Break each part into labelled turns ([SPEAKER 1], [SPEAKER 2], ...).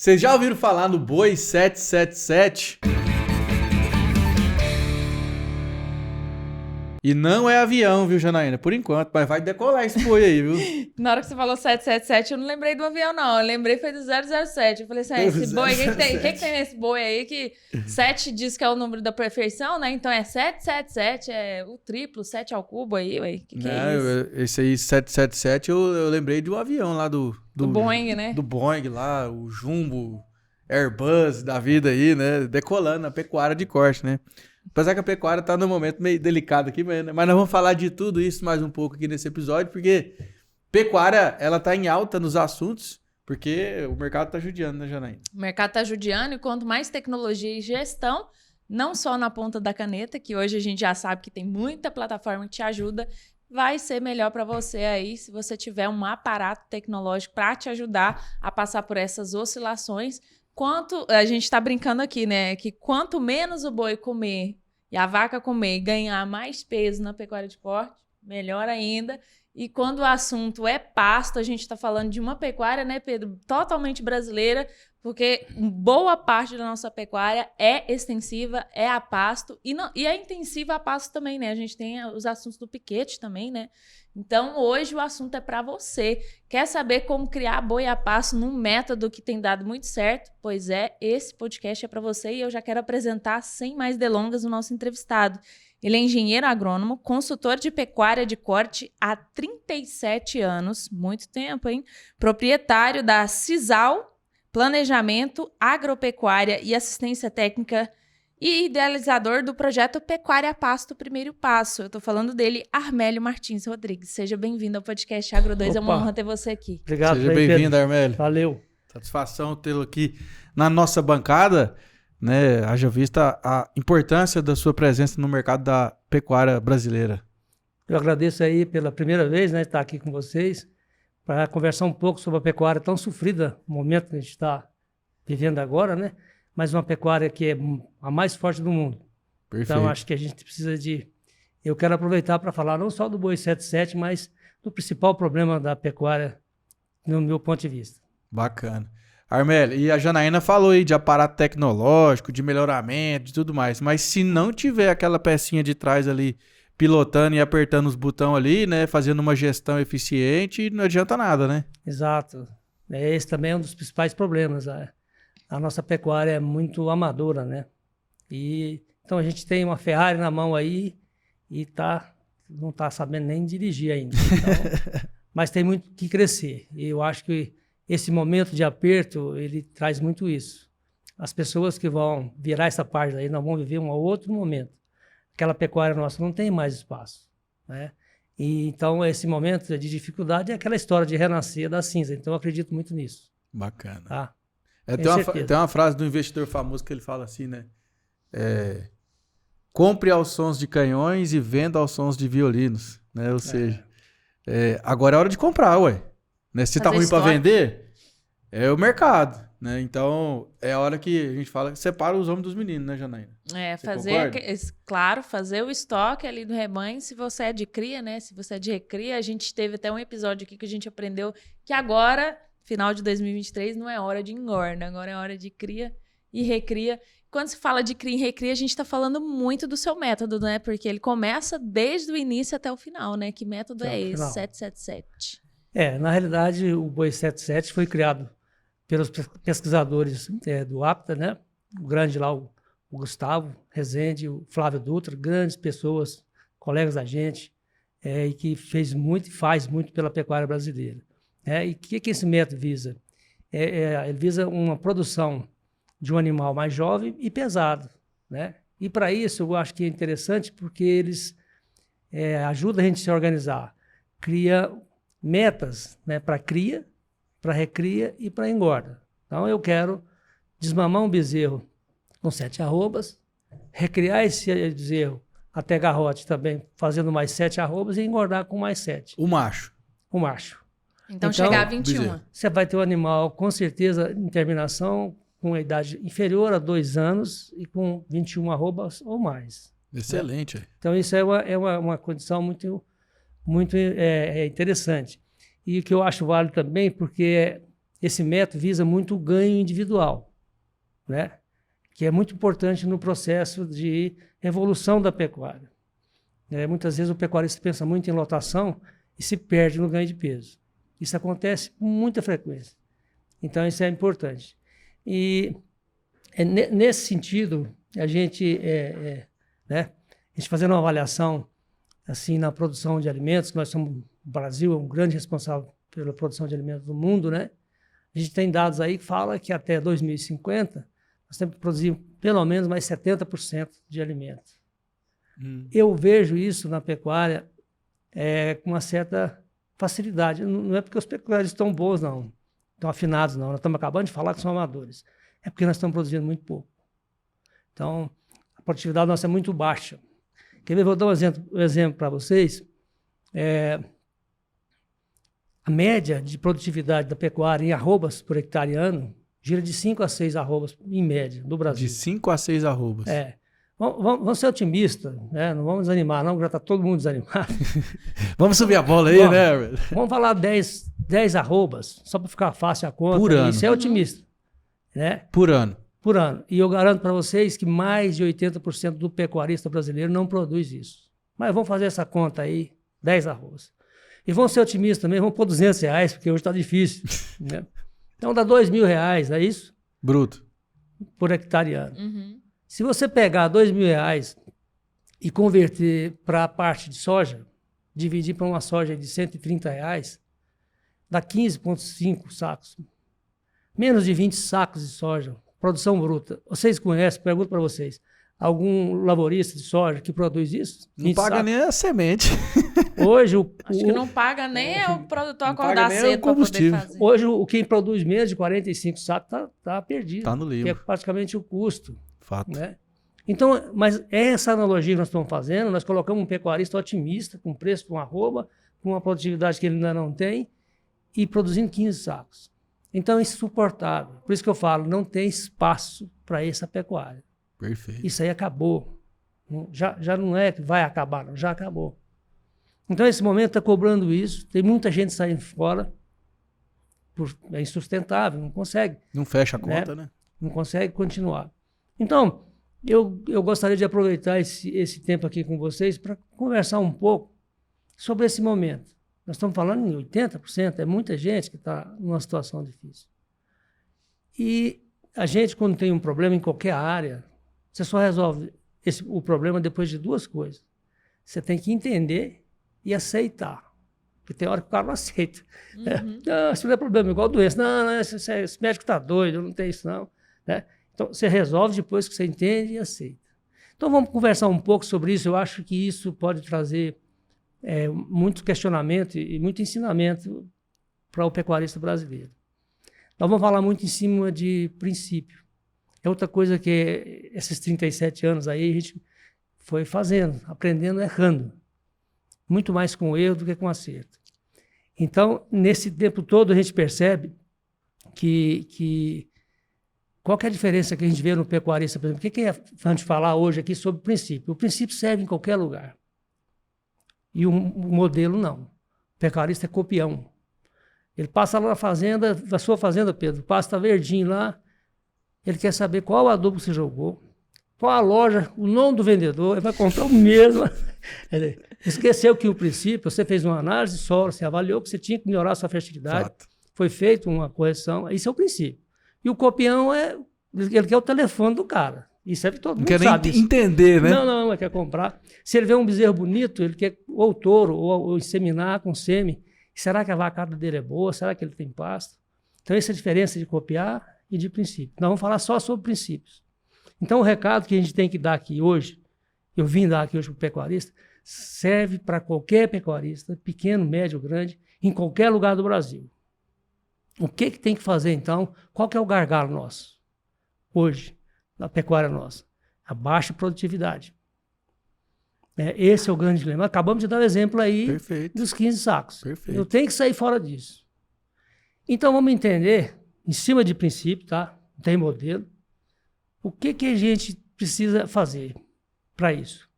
[SPEAKER 1] Vocês já ouviram falar no Boi 777? E não é avião, viu, Janaína? Por enquanto, mas vai decolar esse boi aí, viu?
[SPEAKER 2] Na hora que você falou 777, eu não lembrei do avião, não. Eu lembrei foi do 007. Eu falei assim, esse boi, o que tem nesse boi aí? Que 7 diz que é o número da perfeição, né? Então é 777, é o triplo, 7 ao cubo aí, ué. Que é isso?
[SPEAKER 1] Esse aí, 777, eu lembrei de um avião lá
[SPEAKER 2] Do Boeing, né?
[SPEAKER 1] do Boeing lá, o Jumbo, Airbus da vida aí, né? Decolando a pecuária de corte, né? Apesar que a pecuária tá num momento meio delicado aqui, mas nós vamos falar de tudo isso mais um pouco aqui nesse episódio, porque pecuária, ela tá em alta nos assuntos, porque o mercado tá judiando, né, Janaína?
[SPEAKER 2] O mercado tá judiando e quanto mais tecnologia e gestão, não só na ponta da caneta, que hoje a gente já sabe que tem muita plataforma que te ajuda, vai ser melhor para você aí se você tiver um aparato tecnológico para te ajudar a passar por essas oscilações. Quanto a gente está brincando aqui, né? Que quanto menos o boi comer e a vaca comer e ganhar mais peso na pecuária de corte, melhor ainda. E quando o assunto é pasto, a gente está falando de uma pecuária, né, Pedro, totalmente brasileira, porque boa parte da nossa pecuária é extensiva, é a pasto, e é intensiva a pasto também, né? A gente tem os assuntos do piquete também, né? Então, hoje o assunto é para você. Quer saber como criar boi a pasto num método que tem dado muito certo? Pois é, esse podcast é para você e eu já quero apresentar, sem mais delongas, o nosso entrevistado. Ele é engenheiro agrônomo, consultor de pecuária de corte há 37 anos, muito tempo, hein? Proprietário da Cisal Planejamento, Agropecuária e Assistência Técnica e idealizador do projeto Pecuária Pasto Primeiro Passo. Eu estou falando dele, Armélio Martins Rodrigues. Seja bem-vindo ao podcast Agro 2, é uma honra ter você aqui.
[SPEAKER 3] Obrigado.
[SPEAKER 1] Seja bem-vindo, Armélio.
[SPEAKER 3] Valeu.
[SPEAKER 1] Satisfação tê-lo aqui na nossa bancada, né? Haja vista a importância da sua presença no mercado da pecuária brasileira.
[SPEAKER 3] Eu agradeço aí pela primeira vez, né, estar aqui com vocês para conversar um pouco sobre a pecuária tão sofrida, no momento que a gente está vivendo agora, né? Mas uma pecuária que é a mais forte do mundo.
[SPEAKER 1] Perfeito.
[SPEAKER 3] Então, acho que a gente precisa de... Eu quero aproveitar para falar não só do Boi 77, mas do principal problema da pecuária, no meu ponto de vista.
[SPEAKER 1] Bacana. Armélio, e a Janaína falou aí de aparato tecnológico, de melhoramento, de tudo mais, mas se não tiver aquela pecinha de trás ali pilotando e apertando os botões ali, né, fazendo uma gestão eficiente, não adianta nada, né?
[SPEAKER 3] Exato. Esse também é um dos principais problemas. A nossa pecuária é muito amadora, né? E então a gente tem uma Ferrari na mão aí e não está sabendo nem dirigir ainda. Então, mas tem muito que crescer. E eu acho que esse momento de aperto, ele traz muito isso. As pessoas que vão virar essa página aí, não vão viver um outro momento. Aquela pecuária nossa não tem mais espaço, né? E então esse momento de dificuldade é aquela história de renascer da cinza. Então eu acredito muito nisso.
[SPEAKER 1] Bacana.
[SPEAKER 3] Tá?
[SPEAKER 1] Tem uma frase do investidor famoso que ele fala assim, né? Compre aos sons de canhões e venda aos sons de violinos, né? Ou seja, agora é hora de comprar, ué. Né? Se tá ruim para vender, é o mercado, né? Então, é a hora que a gente fala que separa os homens dos meninos, né, Janaína?
[SPEAKER 2] Fazer o estoque ali do rebanho, se você é de cria, né? Se você é de recria, a gente teve até um episódio aqui que a gente aprendeu que agora, final de 2023, não é hora de engorda, agora é hora de cria e recria. Quando se fala de cria e recria, a gente está falando muito do seu método, né? Porque ele começa desde o início até o final, né? Que método é esse, 777?
[SPEAKER 3] Na realidade, o Boi 77 foi criado pelos pesquisadores do APTA, né? O grande lá, o Gustavo Rezende, o Flávio Dutra, grandes pessoas, colegas da gente, e que fez muito e faz muito pela pecuária brasileira. E o que esse método visa? Ele visa uma produção de um animal mais jovem e pesado, né? E para isso eu acho que é interessante porque eles ajudam a gente a se organizar, cria metas, né, para cria, para recria e para engorda. Então eu quero desmamar um bezerro com 7 arrobas, recriar esse bezerro até garrote também, fazendo mais 7 arrobas e engordar com mais 7.
[SPEAKER 1] O macho.
[SPEAKER 3] O macho.
[SPEAKER 2] Então chegar a 21.
[SPEAKER 1] Bezerro.
[SPEAKER 3] Você vai ter um animal, com certeza, em terminação, com a idade inferior a 2 anos e com 21 arrobas ou mais.
[SPEAKER 1] Excelente.
[SPEAKER 3] Né? Então isso é uma condição muito interessante. E o que eu acho válido também, porque esse método visa muito o ganho individual, né? Que é muito importante no processo de evolução da pecuária. Muitas vezes o pecuarista pensa muito em lotação e se perde no ganho de peso. Isso acontece com muita frequência. Então, isso é importante. E nesse sentido, a gente fazendo uma avaliação assim, na produção de alimentos, nós somos, o Brasil é um grande responsável pela produção de alimentos do mundo, né? A gente tem dados aí que falam que até 2050 nós temos que produzir pelo menos mais 70% de alimentos. Eu vejo isso na pecuária com uma certa facilidade. Não é porque os pecuários estão bons, não. Estão afinados, não. Nós estamos acabando de falar que são amadores. É porque nós estamos produzindo muito pouco. Então, a produtividade nossa é muito baixa. Quer ver? Vou dar um exemplo para vocês. A média de produtividade da pecuária em arrobas por hectare ano gira de 5 a 6 arrobas, em média, do Brasil.
[SPEAKER 1] De 5 a 6 arrobas.
[SPEAKER 3] Vamos ser otimistas, né? Não vamos desanimar, não, já está todo mundo desanimado.
[SPEAKER 1] Vamos subir a bola aí, né?
[SPEAKER 3] Vamos falar 10 arrobas, só para ficar fácil a conta.
[SPEAKER 1] Por ano.
[SPEAKER 3] Isso é otimista. Né?
[SPEAKER 1] Por ano.
[SPEAKER 3] Por ano. E eu garanto para vocês que mais de 80% do pecuarista brasileiro não produz isso. Mas vamos fazer essa conta aí, 10 arrobas. E vamos ser otimistas também, vamos pôr R$200, porque hoje está difícil. Né? Então dá R$2.000, é isso?
[SPEAKER 1] Bruto.
[SPEAKER 3] Por hectare ano. Se você pegar R$2.000 e converter para a parte de soja, dividir para uma soja de R$130, dá 15,5 sacos. Menos de 20 sacos de soja, produção bruta. Vocês conhecem, pergunto para vocês, algum lavorista de soja que produz isso?
[SPEAKER 1] Não paga sacos? Nem a semente.
[SPEAKER 3] Hoje
[SPEAKER 2] acho que não paga nem o produtor acordar cedo para poder fazer.
[SPEAKER 3] Hoje quem produz menos de 45 sacos está perdido.
[SPEAKER 1] Está no livro.
[SPEAKER 3] Que é praticamente o custo.
[SPEAKER 1] Fato.
[SPEAKER 3] Né? Então, mas essa analogia que nós estamos fazendo, nós colocamos um pecuarista otimista, com preço para uma arroba, com uma produtividade que ele ainda não tem, e produzindo 15 sacos. Então, é insuportável. Por isso que eu falo, não tem espaço para essa pecuária.
[SPEAKER 1] Perfeito.
[SPEAKER 3] Isso aí acabou. Já não é que vai acabar, não, já acabou. Então, esse momento está cobrando isso, tem muita gente saindo fora, é insustentável, não consegue.
[SPEAKER 1] Não fecha a conta, né?
[SPEAKER 3] Não consegue continuar. Então, eu gostaria de aproveitar esse tempo aqui com vocês para conversar um pouco sobre esse momento. Nós estamos falando em 80%, é muita gente que está numa situação difícil. E a gente, quando tem um problema em qualquer área, você só resolve o problema depois de duas coisas. Você tem que entender e aceitar. Porque tem hora que o cara não aceita. Não, isso não é problema, igual doença. Não, esse médico está doido, não tem isso não. Né? Então, você resolve depois que você entende e aceita. Então, vamos conversar um pouco sobre isso. Eu acho que isso pode trazer muito questionamento e muito ensinamento para o pecuarista brasileiro. Nós vamos falar muito em cima de princípio. É outra coisa que esses 37 anos aí a gente foi fazendo, aprendendo, errando. Muito mais com erro do que com acerto. Então, nesse tempo todo, a gente percebe que qual que é a diferença que a gente vê no pecuarista, por exemplo? O que é a gente falar hoje aqui sobre princípio? O princípio serve em qualquer lugar. E o modelo não. O pecuarista é copião. Ele passa lá na fazenda, na sua fazenda, Pedro, pasta verdinho lá, ele quer saber qual adubo você jogou, qual a loja, o nome do vendedor, ele vai comprar o mesmo. Ele esqueceu que o princípio, você fez uma análise de solo, você avaliou que você tinha que melhorar a sua fertilidade, Fato. Foi feita uma correção, isso é o princípio. E o copião ele quer o telefone do cara. Isso é que todo mundo sabe. Não quer nem
[SPEAKER 1] entender, né?
[SPEAKER 3] Não, ele quer comprar. Se ele vê um bezerro bonito, ele quer ou touro, ou inseminar com sêmen. Será que a vacada dele é boa? Será que ele tem pasto? Então, essa é a diferença de copiar e de princípio. Nós vamos falar só sobre princípios. Então, o recado que a gente tem que dar aqui hoje, eu vim dar aqui hoje para o pecuarista, serve para qualquer pecuarista, pequeno, médio, grande, em qualquer lugar do Brasil. O que tem que fazer, então? Qual que é o gargalo nosso, hoje, na pecuária nossa? A baixa produtividade. Esse é o grande dilema. Acabamos de dar o exemplo aí Perfeito. Dos 15 sacos. Perfeito. Eu tenho que sair fora disso. Então, vamos entender, em cima de princípio, tá? Não tem modelo, o que a gente precisa fazer para isso?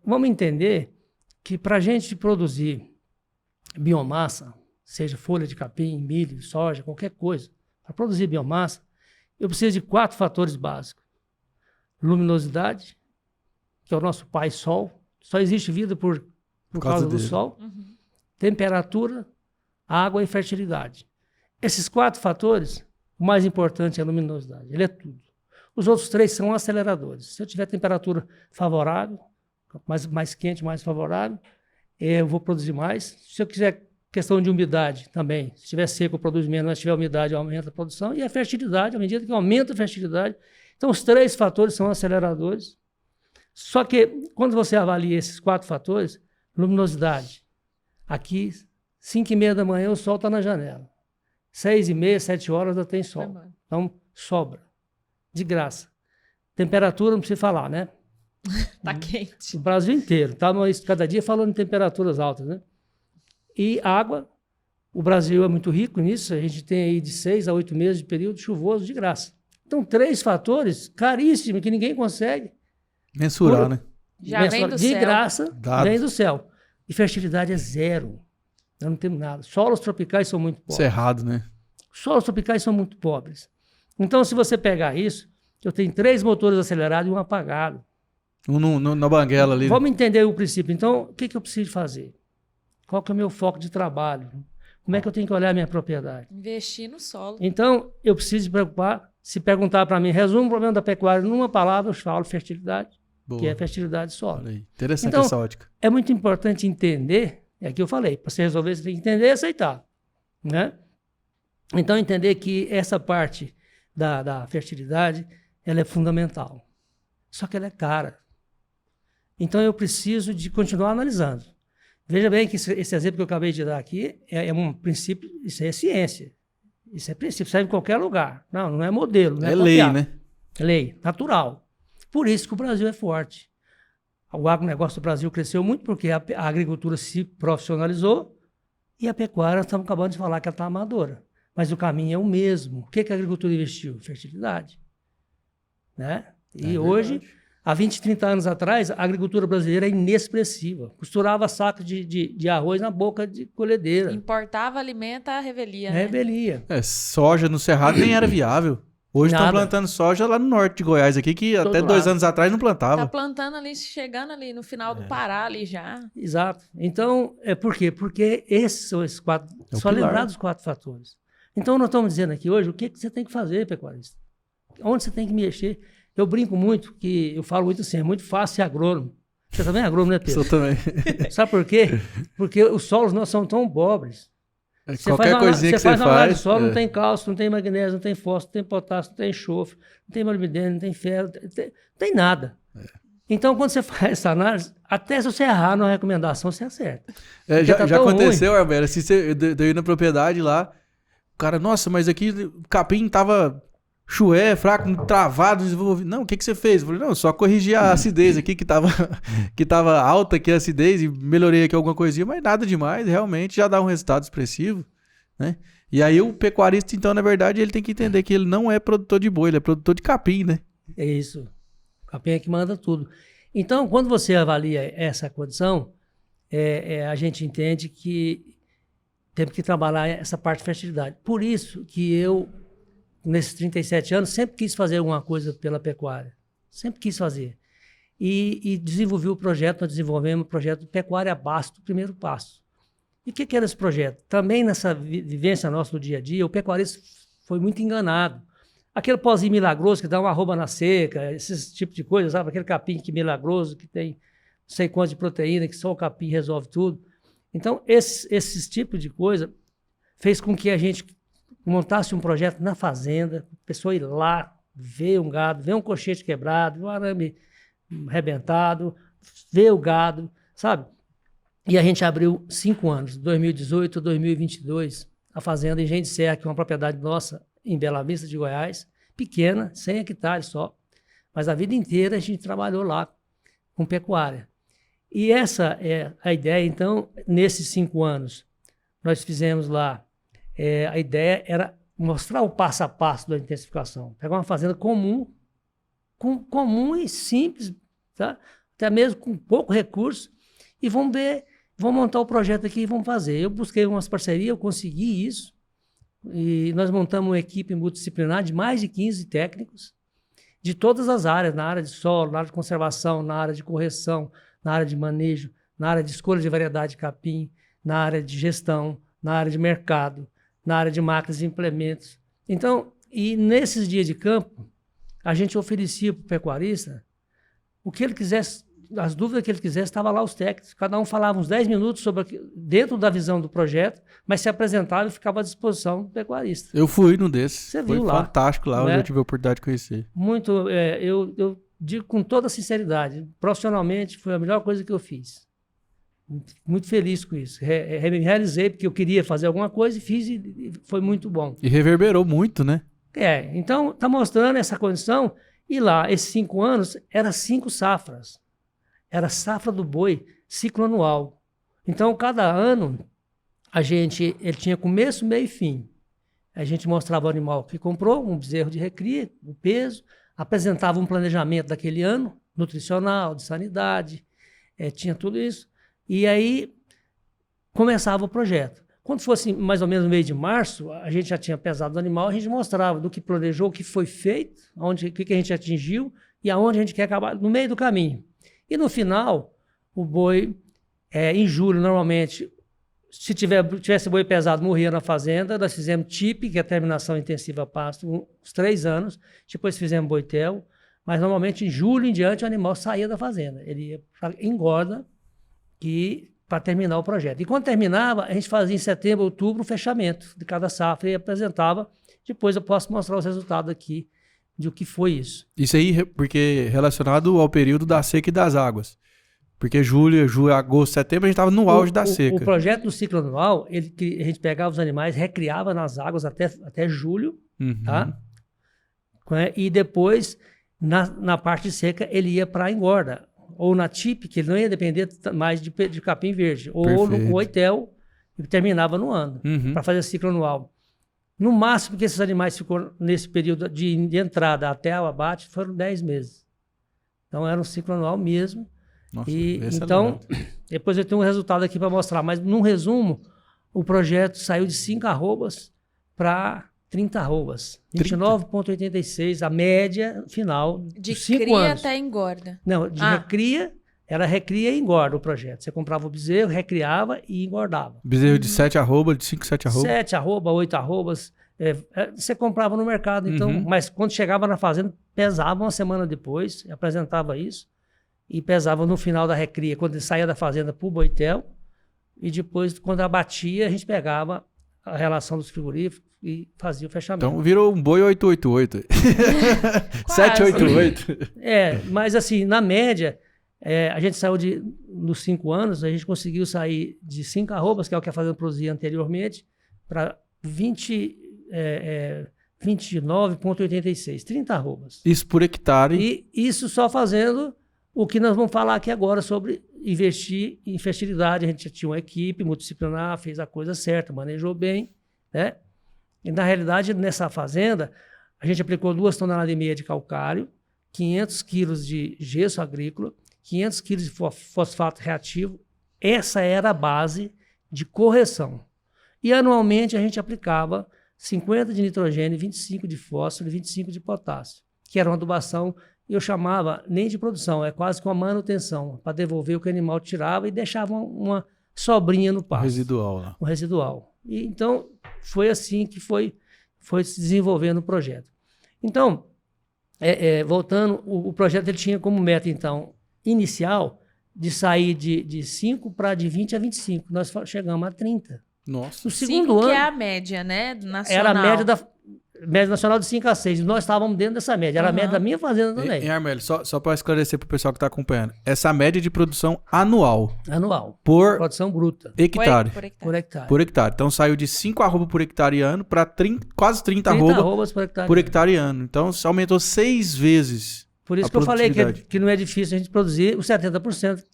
[SPEAKER 3] Vamos entender que para a gente produzir biomassa, seja folha de capim, milho, soja, qualquer coisa, para produzir biomassa, eu preciso de 4 fatores básicos. Luminosidade, que é o nosso pai sol, só existe vida por causa do sol. Temperatura, água e fertilidade. Esses 4 fatores, o mais importante é a luminosidade, ele é tudo. Os outros 3 são aceleradores. Se eu tiver temperatura favorável, mais quente, mais favorável, eu vou produzir mais. Se eu quiser questão de umidade também, se estiver seco eu produzo menos, mas se tiver umidade aumenta a produção. E a fertilidade, à medida que aumenta a fertilidade. Então os 3 fatores são aceleradores. Só que quando você avalia esses 4 fatores, luminosidade, aqui 5h30 da manhã o sol está na janela. 6h30, 7 horas já tem sol. Então sobra. De graça. Temperatura, não precisa falar, né?
[SPEAKER 2] Tá quente.
[SPEAKER 3] O Brasil inteiro. Tá cada dia falando em temperaturas altas, né? E água, o Brasil é muito rico nisso. A gente tem aí de 6 a 8 meses de período chuvoso de graça. Então, 3 fatores caríssimos que ninguém consegue
[SPEAKER 1] mensurar, né?
[SPEAKER 2] Já vem do
[SPEAKER 3] de
[SPEAKER 2] céu.
[SPEAKER 3] graça,
[SPEAKER 1] Dado.
[SPEAKER 3] vem do céu. E fertilidade é 0. Nós não temos nada. Solos tropicais são muito pobres.
[SPEAKER 1] Cerrado, né?
[SPEAKER 3] Solos tropicais são muito pobres. Então, se você pegar isso, eu tenho 3 motores acelerados e um apagado.
[SPEAKER 1] Na banguela ali.
[SPEAKER 3] Vamos entender o princípio. Então, o que eu preciso fazer? Qual que é o meu foco de trabalho? Como é que eu tenho que olhar a minha propriedade?
[SPEAKER 2] Investir no solo.
[SPEAKER 3] Então, eu preciso me preocupar. Se perguntar para mim, resume o problema da pecuária numa palavra, eu falo fertilidade,
[SPEAKER 1] Boa.
[SPEAKER 3] que é fertilidade solo.
[SPEAKER 1] Olha aí. Interessante
[SPEAKER 3] Então,
[SPEAKER 1] essa ótica.
[SPEAKER 3] É muito importante entender, é que eu falei, para você resolver, você tem que entender e aceitar. Né? Então, entender que essa parte da fertilidade, ela é fundamental. Só que ela é cara. Então, eu preciso de continuar analisando. Veja bem que esse exemplo que eu acabei de dar aqui é um princípio, isso é ciência. Isso é princípio, serve em qualquer lugar. Não é modelo. Não
[SPEAKER 1] É lei,
[SPEAKER 3] copiar.
[SPEAKER 1] né?
[SPEAKER 3] É lei, natural. Por isso que o Brasil é forte. O agronegócio do Brasil cresceu muito porque a agricultura se profissionalizou e a pecuária, estamos acabando de falar que ela está amadora. Mas o caminho é o mesmo. O que a agricultura investiu? Fertilidade. Né? E hoje, há 20, 30 anos atrás, a agricultura brasileira é inexpressiva. Costurava saco de arroz na boca de colhedeira.
[SPEAKER 2] Importava alimento à revelia.
[SPEAKER 3] Revelia.
[SPEAKER 1] Soja no Cerrado nem era viável. Hoje estão
[SPEAKER 3] Nada.
[SPEAKER 1] plantando soja lá no norte de Goiás aqui, que
[SPEAKER 3] Todo
[SPEAKER 1] até 2
[SPEAKER 3] lado.
[SPEAKER 1] anos atrás não plantava.
[SPEAKER 2] Tá plantando ali, chegando ali no final do Pará ali já.
[SPEAKER 3] Exato. Então, por quê? Porque esses são esses 4.
[SPEAKER 1] É o
[SPEAKER 3] Só
[SPEAKER 1] pilar.
[SPEAKER 3] lembrar dos 4 fatores. Então, nós estamos dizendo aqui hoje o que você tem que fazer, pecuarista. Onde você tem que mexer. Eu brinco muito, que eu falo muito assim, é muito fácil ser agrônomo. Você também é agrônomo, né, Pedro?
[SPEAKER 1] Sou também.
[SPEAKER 3] Sabe por quê? Porque os solos não são tão pobres.
[SPEAKER 1] Qualquer coisinha que você
[SPEAKER 3] faz uma análise
[SPEAKER 1] faz.
[SPEAKER 3] de solo, não tem cálcio, não tem magnésio, não tem fósforo, não tem potássio, não tem enxofre, não tem molibdênio, não tem ferro, não tem nada. Então, quando você faz essa análise, até se você errar na recomendação, você acerta.
[SPEAKER 1] Já
[SPEAKER 3] tá tão
[SPEAKER 1] aconteceu, Arbela, se você deu ir na propriedade lá, o cara, nossa, mas aqui o capim tava chué, fraco, travado, desenvolvido. Não, o que você fez? Eu falei, não, só corrigi a acidez aqui, que tava alta aqui a acidez, e melhorei aqui alguma coisinha, mas nada demais, realmente já dá um resultado expressivo, né? E aí o pecuarista, então, na verdade, ele tem que entender que ele não é produtor de boi, ele é produtor de capim, né?
[SPEAKER 3] É isso. O capim é que manda tudo. Então, quando você avalia essa condição, a gente entende que temos que trabalhar essa parte de fertilidade. Por isso que eu, nesses 37 anos, sempre quis fazer alguma coisa pela pecuária. Sempre quis fazer. E desenvolvi o projeto, nós desenvolvemos o projeto Pecuária Basto, primeiro passo. E o que era esse projeto? Também nessa vivência nossa no dia a dia, o pecuarista foi muito enganado. Aquele pozinho milagroso que dá uma arroba na seca, esse tipo de coisa, sabe? Aquele capim que milagroso, que tem não sei quanto de proteína, que só o capim resolve tudo. Então, esses tipos de coisa fez com que a gente montasse um projeto na fazenda, a pessoa ir lá, ver um gado, ver um cochete quebrado, um arame arrebentado, ver o gado, sabe? E a gente abriu 5 anos, 2018, 2022, a fazenda Engenho de Serra, que é uma propriedade nossa em Bela Vista de Goiás, pequena, 100 hectares só, mas a vida inteira a gente trabalhou lá com pecuária. E essa é a ideia, então, nesses 5 anos, nós fizemos lá, a ideia era mostrar o passo a passo da intensificação, pegar uma fazenda comum e simples, tá? Até mesmo com pouco recurso, e vamos ver vamos montar o projeto aqui e vamos fazer. Eu busquei umas parcerias, eu consegui isso, e nós montamos uma equipe multidisciplinar de mais de 15 técnicos, de todas as áreas, na área de solo, na área de conservação, na área de correção, na área de manejo, na área de escolha de variedade de capim, na área de gestão, na área de mercado, na área de máquinas e implementos. Então, e nesses dias de campo, a gente oferecia para o pecuarista o que ele quisesse, as dúvidas que ele quisesse, estava lá os técnicos. Cada um falava uns 10 minutos dentro da visão do projeto, mas se apresentava e ficava à disposição do pecuarista.
[SPEAKER 1] Eu fui num desses.
[SPEAKER 3] Você
[SPEAKER 1] Foi
[SPEAKER 3] viu lá,
[SPEAKER 1] fantástico lá, onde
[SPEAKER 3] né?
[SPEAKER 1] eu tive a oportunidade de conhecer.
[SPEAKER 3] Muito, eu digo com toda sinceridade, profissionalmente foi a melhor coisa que eu fiz. Muito feliz com isso. Realizei porque eu queria fazer alguma coisa e fiz e foi muito bom.
[SPEAKER 1] E reverberou muito, né?
[SPEAKER 3] Então está mostrando essa condição e lá, esses 5 anos, era 5 safras. Era safra do boi, ciclo anual. Então, cada ano, ele tinha começo, meio e fim. A gente mostrava o animal que comprou, um bezerro de recria, o peso, apresentava um planejamento daquele ano, nutricional, de sanidade, tinha tudo isso. E aí, começava o projeto. Quando fosse mais ou menos no mês de março, a gente já tinha pesado o animal, a gente mostrava do que planejou, o que foi feito, o que a gente atingiu e aonde a gente quer acabar, no meio do caminho. E no final, o boi, em julho, normalmente, se tivesse boi pesado, morria na fazenda. Nós fizemos TIP, que é a terminação intensiva a pasto, uns 3 anos. Depois fizemos boitel. Mas normalmente, em julho em diante, o animal saía da fazenda. Ele ia para engorda para terminar o projeto. E quando terminava, a gente fazia em setembro, outubro, o fechamento de cada safra e apresentava. Depois eu posso mostrar os resultados aqui de o que foi isso.
[SPEAKER 1] Isso aí, porque relacionado ao período da seca e das águas. Porque julho, agosto, setembro, a gente estava no auge da seca.
[SPEAKER 3] O projeto do ciclo anual, a gente pegava os animais, recriava nas águas até julho, tá? E depois, na parte seca, ele ia para a engorda. Ou na TIP, que ele não ia depender mais de capim verde. Ou no oitel, e terminava no ano, para fazer ciclo anual. No máximo que esses animais ficou nesse período de entrada até o abate foram 10 meses. Então era um ciclo anual mesmo.
[SPEAKER 1] Nossa,
[SPEAKER 3] então, depois eu tenho um resultado aqui para mostrar. Mas, num resumo, o projeto saiu de 5 arrobas para 30 arrobas. 29,86, a média final
[SPEAKER 2] de
[SPEAKER 3] dos 5
[SPEAKER 2] cria
[SPEAKER 3] anos.
[SPEAKER 2] até engorda.
[SPEAKER 3] Não, de recria, era recria e engorda o projeto. Você comprava o bezerro, recriava e engordava.
[SPEAKER 1] Bezerro de 7 arroba, de 5, 7 arroba?
[SPEAKER 3] 7 arroba, 8 arrobas. Você comprava no mercado, então. Mas quando chegava na fazenda, pesava uma semana depois, apresentava isso. E pesava no final da recria, quando ele saía da fazenda para o boitel. E depois, quando abatia, a gente pegava a relação dos frigoríficos e fazia o fechamento.
[SPEAKER 1] Então virou um boi 888. 788.
[SPEAKER 3] Mas assim, na média, a gente saiu nos 5 anos, a gente conseguiu sair de 5 arrobas, que é o que a fazenda produzia anteriormente, para 29,86, 30 arrobas.
[SPEAKER 1] Isso por hectare.
[SPEAKER 3] E isso só fazendo o que nós vamos falar aqui agora sobre investir em fertilidade. A gente tinha uma equipe multidisciplinar, fez a coisa certa, manejou bem, né? E na realidade, nessa fazenda, a gente aplicou 2,5 toneladas de calcário, 500 quilos de gesso agrícola, 500 quilos de fosfato reativo. Essa era a base de correção. E anualmente a gente aplicava 50 de nitrogênio, 25 de fósforo e 25 de potássio, que era uma adubação. Eu chamava nem de produção, é quase que uma manutenção, para devolver o que o animal tirava e deixava uma sobrinha no pasto.
[SPEAKER 1] Residual lá.
[SPEAKER 3] Um residual. E, então, foi assim que foi se desenvolvendo o projeto. Então, voltando, o projeto ele tinha como meta, então, inicial, de sair de 5 para de 20 a 25. Nós chegamos a 30.
[SPEAKER 1] Nossa.
[SPEAKER 3] No segundo ano,
[SPEAKER 2] que é a média, né? Nacional.
[SPEAKER 3] era a média nacional de 5 a 6. Nós estávamos dentro dessa média. Era a média da minha fazenda também.
[SPEAKER 1] E Armélio, só para esclarecer para o pessoal que está acompanhando. Essa média de produção anual.
[SPEAKER 3] Anual.
[SPEAKER 1] Por
[SPEAKER 3] produção bruta.
[SPEAKER 1] Hectare.
[SPEAKER 2] Por hectare.
[SPEAKER 1] Por hectare. Então saiu de 5 arroba por hectare ano para quase 30 arrobas
[SPEAKER 3] por
[SPEAKER 1] hectare ano. Então se aumentou 6 vezes.
[SPEAKER 3] Por isso que eu falei que não é difícil a gente produzir os 70%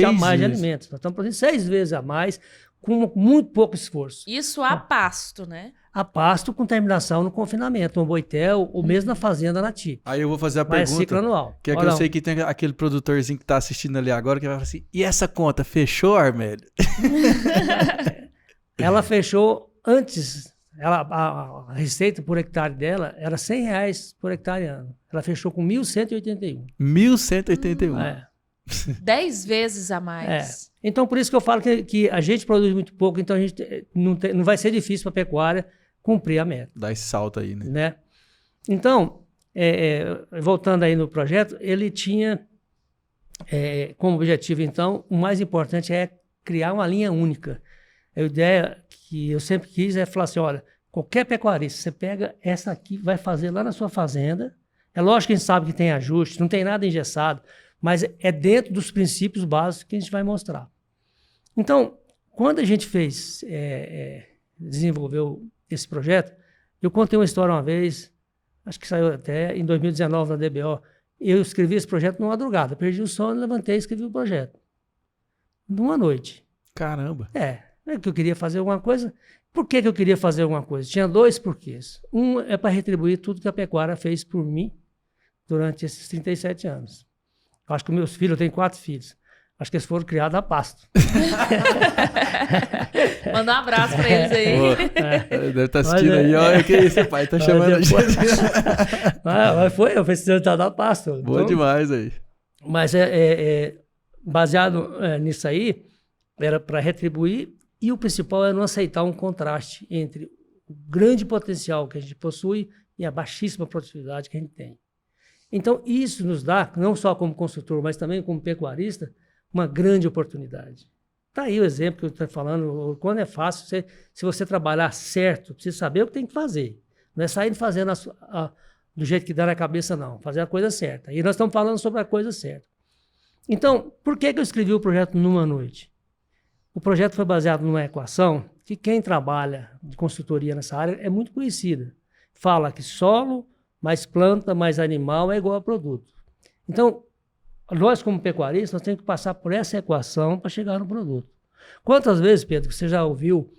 [SPEAKER 3] a mais de alimentos. Nós estamos produzindo 6 vezes a mais, com muito pouco esforço.
[SPEAKER 2] Isso a pasto, né?
[SPEAKER 3] a pasto com terminação no confinamento, no Boitel, ou mesmo na fazenda nativa.
[SPEAKER 1] Aí eu vou fazer a
[SPEAKER 3] Mas
[SPEAKER 1] pergunta,
[SPEAKER 3] ciclo anual.
[SPEAKER 1] que é que eu sei que tem aquele produtorzinho que tá assistindo ali agora, que vai falar assim, e essa conta fechou, Armélio?
[SPEAKER 3] Ela fechou antes, a receita por hectare dela era R$100 por hectare ano. Ela fechou com 1.181.
[SPEAKER 1] 1.181.
[SPEAKER 3] É.
[SPEAKER 2] 10 vezes a mais.
[SPEAKER 3] Então, por isso que eu falo que a gente produz muito pouco, então a gente não vai ser difícil para a pecuária cumprir a meta.
[SPEAKER 1] Dá esse salto aí, né?
[SPEAKER 3] Né? Então, voltando aí no projeto, ele tinha como objetivo, então, o mais importante é criar uma linha única. A ideia que eu sempre quis é falar assim, olha, qualquer pecuarista, você pega essa aqui, vai fazer lá na sua fazenda, é lógico que a gente sabe que tem ajuste, não tem nada engessado, mas é dentro dos princípios básicos que a gente vai mostrar. Então, quando a gente desenvolveu esse projeto, eu contei uma história uma vez, acho que saiu até em 2019 na DBO, eu escrevi esse projeto numa madrugada, perdi o sono, levantei e escrevi o projeto. Numa noite.
[SPEAKER 1] Caramba.
[SPEAKER 3] Que eu queria fazer alguma coisa. Por que eu queria fazer alguma coisa? Tinha 2 porquês. Um é para retribuir tudo que a pecuária fez por mim durante esses 37 anos. Eu acho que meus filhos, eu tenho 4 filhos, acho que eles foram criados a pasto.
[SPEAKER 2] Manda um abraço para eles aí.
[SPEAKER 1] Deve estar assistindo aí, olha que isso, pai tá chamando a gente.
[SPEAKER 3] Mas foi resultado a pasto.
[SPEAKER 1] Boa demais aí.
[SPEAKER 3] Mas baseado nisso aí, era para retribuir, e o principal é não aceitar um contraste entre o grande potencial que a gente possui e a baixíssima produtividade que a gente tem. Então, isso nos dá, não só como consultor, mas também como pecuarista, uma grande oportunidade. Está aí o exemplo que eu estou falando, quando é fácil, se você trabalhar certo, precisa saber o que tem que fazer. Não é sair fazendo do jeito que dá na cabeça, não. Fazer a coisa certa. E nós estamos falando sobre a coisa certa. Então, por que eu escrevi o projeto numa noite? O projeto foi baseado numa equação que quem trabalha de consultoria nessa área é muito conhecida. Fala que solo mais planta mais animal é igual a produto. Então, nós como pecuaristas, nós temos que passar por essa equação para chegar no produto. Quantas vezes, Pedro, você já ouviu,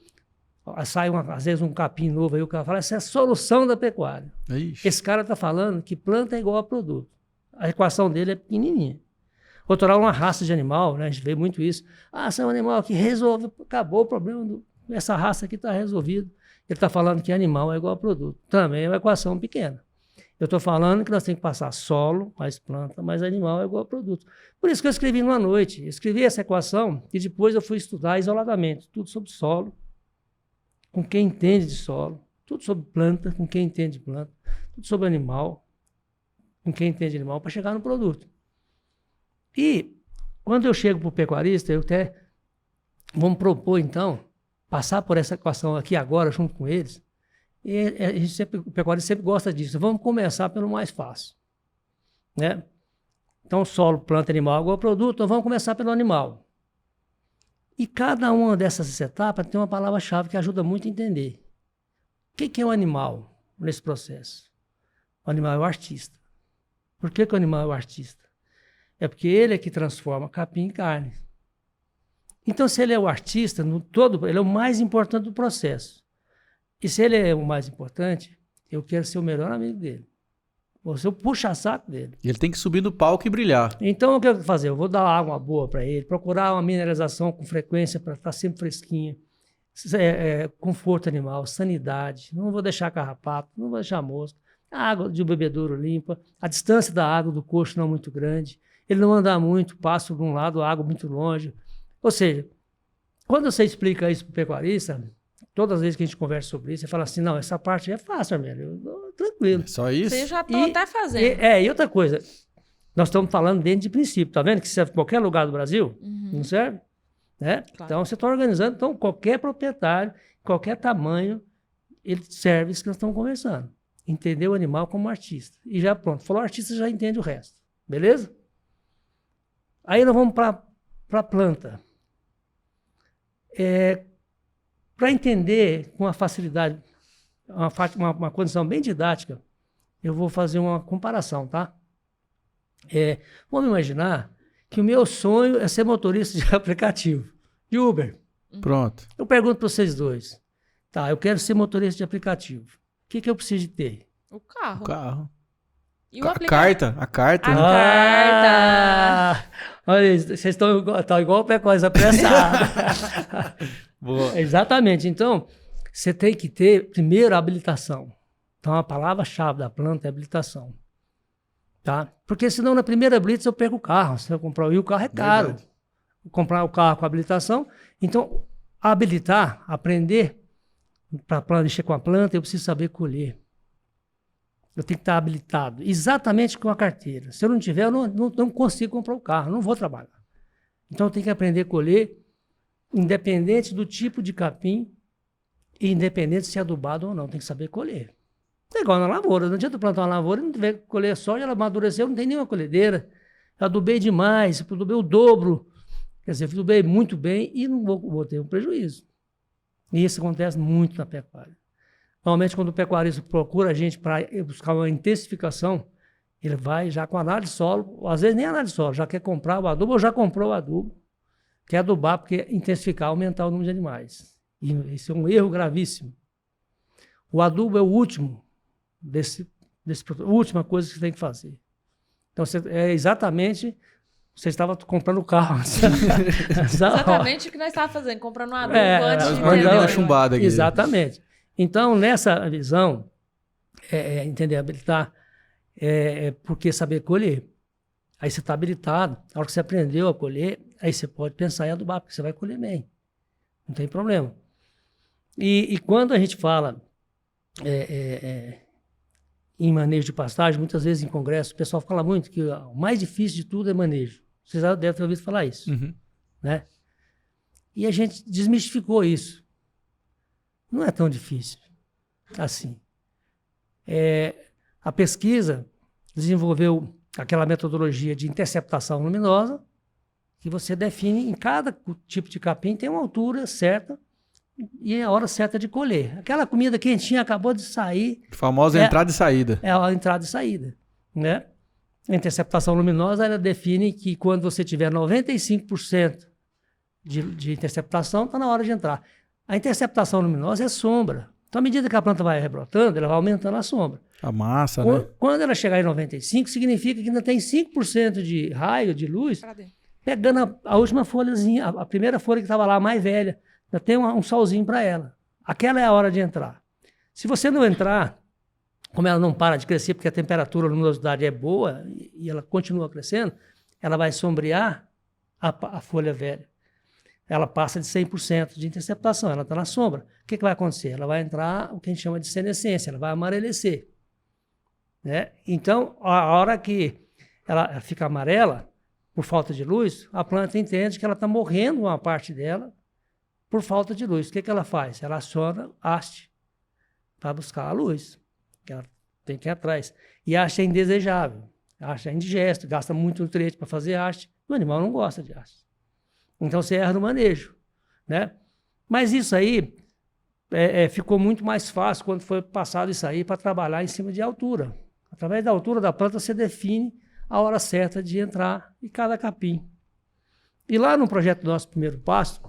[SPEAKER 3] sai às vezes um capim novo aí, o cara fala, essa é a solução da pecuária.
[SPEAKER 1] Ixi.
[SPEAKER 3] Esse cara está falando que planta é igual a produto. A equação dele é pequenininha. Controlar uma raça de animal, né? A gente vê muito isso. Esse é um animal que resolve, acabou o problema, essa raça aqui está resolvido. Ele está falando que animal é igual a produto. Também é uma equação pequena. Eu estou falando que nós temos que passar solo, mais planta, mais animal é igual a produto. Por isso que eu escrevi numa noite. Eu escrevi essa equação e depois eu fui estudar isoladamente. Tudo sobre solo, com quem entende de solo. Tudo sobre planta, com quem entende de planta. Tudo sobre animal, com quem entende de animal, para chegar no produto. E quando eu chego para o pecuarista, vamos propor, então, passar por essa equação aqui agora, junto com eles. E o pecuarista sempre gosta disso. Vamos começar pelo mais fácil. Né? Então, solo, planta, animal, igual produto, então vamos começar pelo animal. E cada uma dessas etapas tem uma palavra-chave que ajuda muito a entender. O que é o animal nesse processo? O animal é o artista. Por que o animal é o artista? É porque ele é que transforma capim em carne. Então, se ele é o artista, ele é o mais importante do processo. E se ele é o mais importante, eu quero ser o melhor amigo dele. Vou ser o puxa-saco dele.
[SPEAKER 1] E ele tem que subir no palco e brilhar.
[SPEAKER 3] Então, o que eu vou fazer? Eu vou dar água boa para ele, procurar uma mineralização com frequência para estar sempre fresquinha, conforto animal, sanidade, não vou deixar carrapato, não vou deixar mosca, a água de bebedouro limpa, a distância da água do coxo não muito grande, ele não andar muito, passo de um lado, a água muito longe. Ou seja, quando você explica isso para o pecuarista, todas as vezes que a gente conversa sobre isso, você fala assim, não, essa parte é fácil, Armélio, tranquilo.
[SPEAKER 1] Só isso?
[SPEAKER 2] Você já está até fazendo.
[SPEAKER 3] E outra coisa, nós estamos falando dentro de princípio, tá vendo que serve em qualquer lugar do Brasil? Não serve? Né? Claro. Então, você está organizando, então qualquer proprietário, qualquer tamanho, ele serve isso que nós estamos conversando. Entender o animal como artista. E já pronto, falou artista, já entende o resto. Beleza? Aí nós vamos para a planta. Para entender com uma facilidade, uma condição bem didática, eu vou fazer uma comparação, tá? Vamos imaginar que o meu sonho é ser motorista de aplicativo, de Uber.
[SPEAKER 1] Pronto.
[SPEAKER 3] Eu pergunto para vocês dois, Tá, eu quero ser motorista de aplicativo. O que eu preciso de ter?
[SPEAKER 2] O carro.
[SPEAKER 1] O carro.
[SPEAKER 2] E o
[SPEAKER 1] A
[SPEAKER 2] aplicativo.
[SPEAKER 1] carta.
[SPEAKER 2] A
[SPEAKER 1] né?
[SPEAKER 2] carta.
[SPEAKER 3] Olha, vocês estão igual o Pecosa apressado.
[SPEAKER 1] Boa.
[SPEAKER 3] Exatamente. Então, você tem que ter, primeiro, a habilitação. Então, a palavra-chave da planta é habilitação. Tá? Porque senão, na primeira blitz, eu perco o carro. Se eu comprar o carro é caro.
[SPEAKER 1] Verdade.
[SPEAKER 3] Comprar o carro com habilitação. Então, habilitar, aprender para mexer com a planta, eu preciso saber colher. Eu tenho que estar habilitado, exatamente com a carteira. Se eu não tiver, eu não consigo comprar o carro, não vou trabalhar. Então, eu tenho que aprender a colher, independente do tipo de capim, e independente se é adubado ou não, tem que saber colher. É igual na lavoura, não adianta plantar uma lavoura e não tiver que colher soja, ela amadureceu, não tem nenhuma colhedeira. Eu adubei demais, eu adubei o dobro, quer dizer, eu adubei muito bem e não vou ter um prejuízo. E isso acontece muito na pecuária. Normalmente, quando o pecuarista procura a gente para buscar uma intensificação, ele vai já com análise de solo, às vezes nem análise de solo, já quer comprar o adubo ou já comprou o adubo, quer adubar porque intensificar, aumentar o número de animais. E isso é um erro gravíssimo. O adubo é o último a última coisa que você tem que fazer. Então, é exatamente... Você estava comprando o carro.
[SPEAKER 2] Exatamente o que nós estávamos fazendo, comprando um adubo antes de
[SPEAKER 1] mandando
[SPEAKER 2] entender.
[SPEAKER 1] a chumbada aqui.
[SPEAKER 3] Exatamente. Então, nessa visão, entender, habilitar, porque saber colher. Aí você está habilitado. Na hora que você aprendeu a colher, aí você pode pensar em adubar, porque você vai colher bem. Não tem problema. E quando a gente fala em manejo de pastagem, muitas vezes em congresso, o pessoal fala muito que o mais difícil de tudo é manejo. Vocês já devem ter ouvido falar isso.
[SPEAKER 1] Uhum.
[SPEAKER 3] Né? E a gente desmistificou isso. Não é tão difícil assim. A pesquisa desenvolveu aquela metodologia de interceptação luminosa, que você define em cada tipo de capim, tem uma altura certa e a hora certa de colher. Aquela comida quentinha acabou de sair.
[SPEAKER 1] A famosa entrada e saída.
[SPEAKER 3] É a entrada e saída. Né? A interceptação luminosa, ela define que quando você tiver 95% de interceptação, está na hora de entrar. A interceptação luminosa é sombra. Então, à medida que a planta vai rebrotando, ela vai aumentando a sombra.
[SPEAKER 1] A massa, né?
[SPEAKER 3] Quando ela chegar em 95%, significa que ainda tem 5% de raio, de luz, pegando a última folhazinha, a primeira folha que estava lá, a mais velha. Ainda tem um solzinho para ela. Aquela é a hora de entrar. Se você não entrar, como ela não para de crescer, porque a temperatura, a luminosidade é boa e ela continua crescendo, ela vai sombrear a folha velha. Ela passa de 100% de interceptação, ela está na sombra. O que vai acontecer? Ela vai entrar o que a gente chama de senescência, ela vai amarelecer. Né? Então, a hora que ela fica amarela, por falta de luz, a planta entende que ela está morrendo uma parte dela por falta de luz. O que ela faz? Ela aciona haste para buscar a luz, que ela tem que ir atrás. E a haste é indesejável, a haste é indigesto, gasta muito nutriente para fazer haste, o animal não gosta de haste. Então você erra no manejo. Né? Mas isso aí ficou muito mais fácil quando foi passado isso aí para trabalhar em cima de altura. Através da altura da planta você define a hora certa de entrar em cada capim. E lá no projeto do nosso primeiro pasto,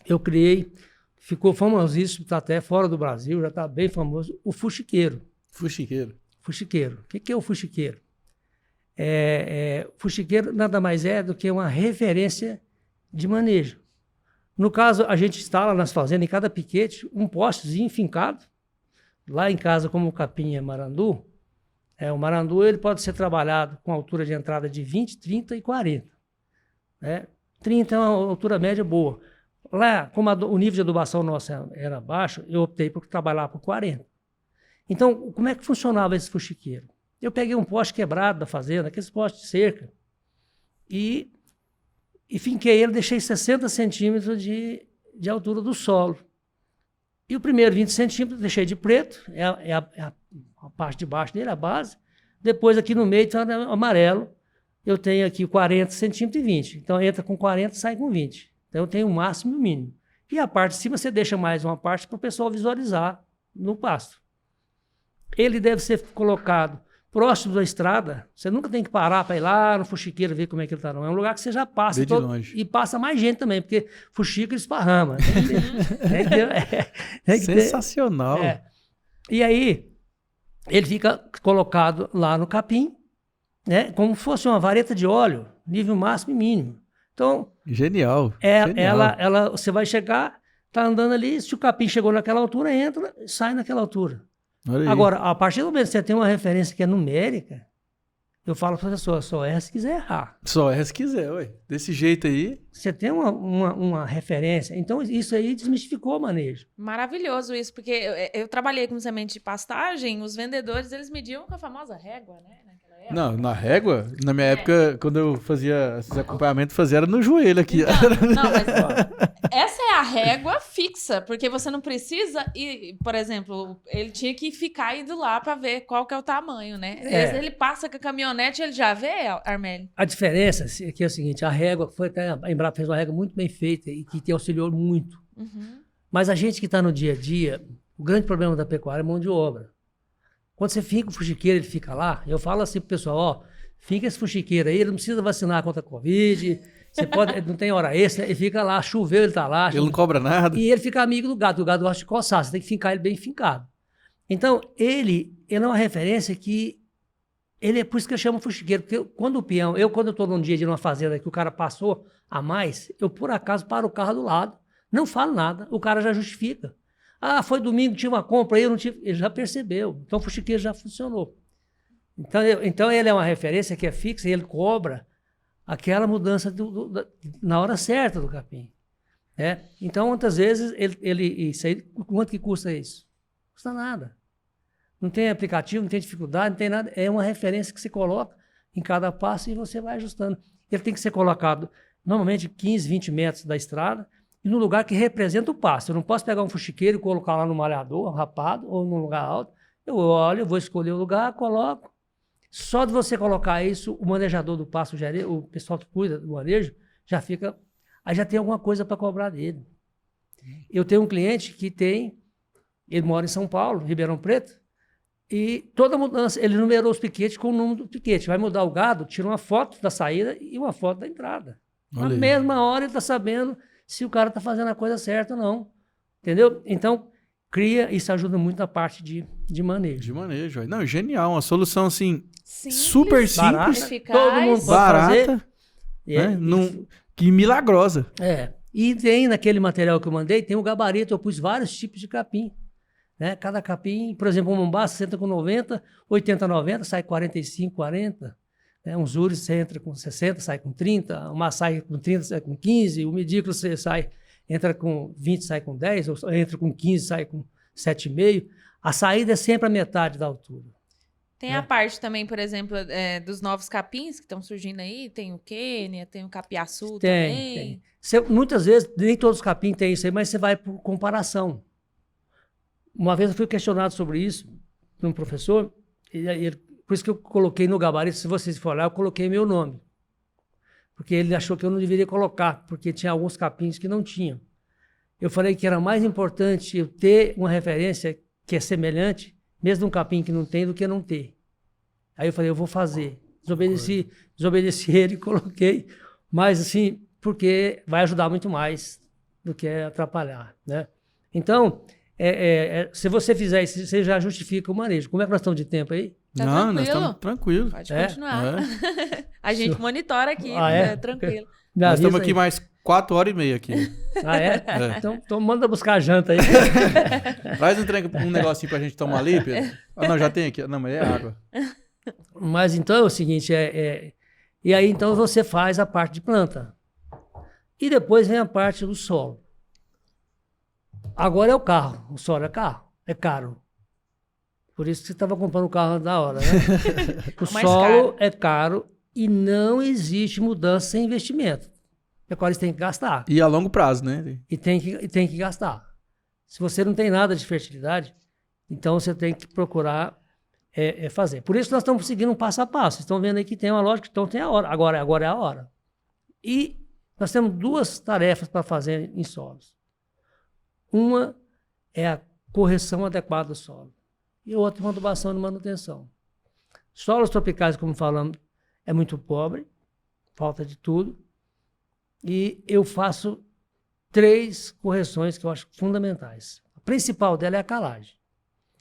[SPEAKER 3] eu criei, ficou famosíssimo, está até fora do Brasil, já está bem famoso, o fuxiqueiro.
[SPEAKER 1] Fuxiqueiro.
[SPEAKER 3] Fuxiqueiro. O que é o fuxiqueiro? O fuxiqueiro nada mais é do que uma referência de manejo. No caso, a gente instala nas fazendas, em cada piquete, um postezinho fincado. Lá em casa, como o capim é marandu, o marandu ele pode ser trabalhado com altura de entrada de 20, 30 e 40. Né? 30 é uma altura média boa. Lá, como o nível de adubação nosso era baixo, eu optei por trabalhar por 40. Então, como é que funcionava esse fuxiqueiro? Eu peguei um poste quebrado da fazenda, aqueles postes de cerca, e finquei ele, deixei 60 centímetros de altura do solo. E o primeiro 20 centímetros deixei de preto, a parte de baixo dele, a base. Depois aqui no meio está amarelo. Eu tenho aqui 40 centímetros e 20. Então entra com 40 e sai com 20. Então eu tenho o máximo e o mínimo. E a parte de cima você deixa mais uma parte para o pessoal visualizar no pasto. Ele deve ser colocado próximo da estrada. Você nunca tem que parar para ir lá no fuxiqueiro ver como é que ele está, não. É um lugar que você já passa.
[SPEAKER 1] Vê de longe.
[SPEAKER 3] E passa mais gente também, porque fuxico esparrama. Tem que ter.
[SPEAKER 1] Sensacional.
[SPEAKER 3] E aí, ele fica colocado lá no capim, né, como se fosse uma vareta de óleo, nível máximo e mínimo. Então,
[SPEAKER 1] Genial.
[SPEAKER 3] você vai chegar, tá andando ali, se o capim chegou naquela altura, entra, sai naquela altura.
[SPEAKER 1] Olha aí.
[SPEAKER 3] Agora, a partir do momento que você tem uma referência que é numérica, eu falo para a pessoa, só erra se quiser errar.
[SPEAKER 1] Só erra se quiser, ué. Desse jeito aí.
[SPEAKER 3] Você tem uma referência, então isso aí desmistificou o manejo.
[SPEAKER 2] Maravilhoso isso, porque eu trabalhei com semente de pastagem, os vendedores, eles mediam com a famosa régua, né? Naquela época.
[SPEAKER 1] Não, na régua, na minha época, quando eu fazia esses acompanhamentos, era no joelho aqui.
[SPEAKER 2] Não, mas essa é a régua fixa, porque você não precisa ir, por exemplo, ele tinha que ficar indo lá para ver qual que é o tamanho, né? Ele passa com a caminhonete, ele já vê, Armélio?
[SPEAKER 3] A diferença aqui é o seguinte, a régua, a Embrapa fez uma régua muito bem feita e que te auxiliou muito.
[SPEAKER 2] Uhum.
[SPEAKER 3] Mas a gente que está no dia a dia, o grande problema da pecuária é mão de obra. Quando você finca o fuxiqueiro, ele fica lá, eu falo assim pro pessoal, ó, finca esse fuxiqueiro aí, ele não precisa vacinar contra a Covid, você pode, não tem hora extra, ele fica lá, choveu, ele tá lá.
[SPEAKER 1] Ele não cobra nada.
[SPEAKER 3] E ele fica amigo do gado, o gado gosta de coçar, você tem que fincar ele bem fincado. Então, ele é uma referência que, ele é por isso que eu chamo fuxiqueiro, porque quando eu tô num dia de uma fazenda que o cara passou a mais, eu por acaso paro o carro do lado, não falo nada, o cara já justifica. Ah, foi domingo, tinha uma compra aí, eu não tive. Ele já percebeu. Então o fuxiqueiro já funcionou. Então ele é uma referência que é fixa e ele cobra aquela mudança na hora certa do capim. Né? Então, muitas vezes, isso aí, quanto que custa isso? Não custa nada. Não tem aplicativo, não tem dificuldade, não tem nada. É uma referência que se coloca em cada passo e você vai ajustando. Ele tem que ser colocado, normalmente, 15, 20 metros da estrada, e no lugar que representa o pasto. Eu não posso pegar um fuxiqueiro e colocar lá no malhador, rapado, ou num lugar alto. Eu olho, eu vou escolher o lugar, coloco. Só de você colocar isso, o manejador do pasto, o pessoal que cuida do manejo, já fica... Aí já tem alguma coisa para cobrar dele. Eu tenho um cliente que ele mora em São Paulo, Ribeirão Preto, e toda mudança, ele numerou os piquetes com o número do piquete. Vai mudar o gado, tira uma foto da saída e uma foto da entrada. Na mesma hora ele está sabendo se o cara está fazendo a coisa certa ou não. Entendeu? Então, isso ajuda muito na parte de manejo.
[SPEAKER 1] De manejo. Não, genial. Uma solução, assim,
[SPEAKER 2] simples,
[SPEAKER 1] super simples.
[SPEAKER 2] barata,
[SPEAKER 3] todo mundo pode
[SPEAKER 1] barata,
[SPEAKER 3] fazer.
[SPEAKER 1] Que milagrosa.
[SPEAKER 3] E tem naquele material que eu mandei, tem o gabarito, eu pus vários tipos de capim. Né? Cada capim, por exemplo, um Mombasa, você entra com 90, 80, 90, sai 45, 40. Né? Um Zuri, você entra com 60, sai com 30. Uma sai com 30, sai com 15. O Medículo, você entra com 20, sai com 10. Ou entra com 15, sai com 7,5. A saída é sempre a metade da altura.
[SPEAKER 2] Tem a parte também, por exemplo, dos novos capins que estão surgindo aí. Tem o Quênia, tem o Capiaçu também.
[SPEAKER 3] Tem. Muitas vezes, nem todos os capins têm isso aí, mas você vai por comparação. Uma vez eu fui questionado sobre isso por um professor, por isso que eu coloquei no gabarito, se vocês for lá, eu coloquei meu nome. Porque ele achou que eu não deveria colocar, porque tinha alguns capins que não tinham. Eu falei que era mais importante eu ter uma referência que é semelhante, mesmo um capim que não tem, do que não ter. Aí eu falei, eu vou fazer. Desobedeci ele e coloquei, mas assim, porque vai ajudar muito mais do que atrapalhar, né? Então, se você fizer isso, você já justifica o manejo. Como é que nós estamos de tempo aí?
[SPEAKER 2] Tá
[SPEAKER 1] não,
[SPEAKER 2] tranquilo.
[SPEAKER 1] nós estamos tranquilos.
[SPEAKER 2] Pode continuar. A gente monitora aqui, tranquilo.
[SPEAKER 1] Nós estamos aqui mais 4h30 aqui.
[SPEAKER 3] Ah, é? Então manda buscar a janta aí.
[SPEAKER 1] Traz um negocinho pra gente tomar ali, Pedro. Ah, não, já tem aqui. Não, mas é água.
[SPEAKER 3] Mas então é o seguinte, e aí então você faz a parte de planta. E depois vem a parte do solo. Agora é o carro. O solo é carro. É caro. Por isso que você estava comprando o carro da hora, né? O solo é caro e não existe mudança sem investimento. Agora você tem que gastar.
[SPEAKER 1] E a longo prazo, né?
[SPEAKER 3] E tem que gastar. Se você não tem nada de fertilidade, então você tem que procurar fazer. Por isso nós estamos seguindo um passo a passo. Vocês estão vendo aí que tem uma lógica, então tem a hora. Agora é a hora. E nós temos 2 tarefas para fazer em solos. Uma é a correção adequada do solo. E outra, uma adubação e manutenção. Solos tropicais, como falamos, é muito pobre, falta de tudo. E eu faço 3 correções que eu acho fundamentais. A principal dela é a calagem.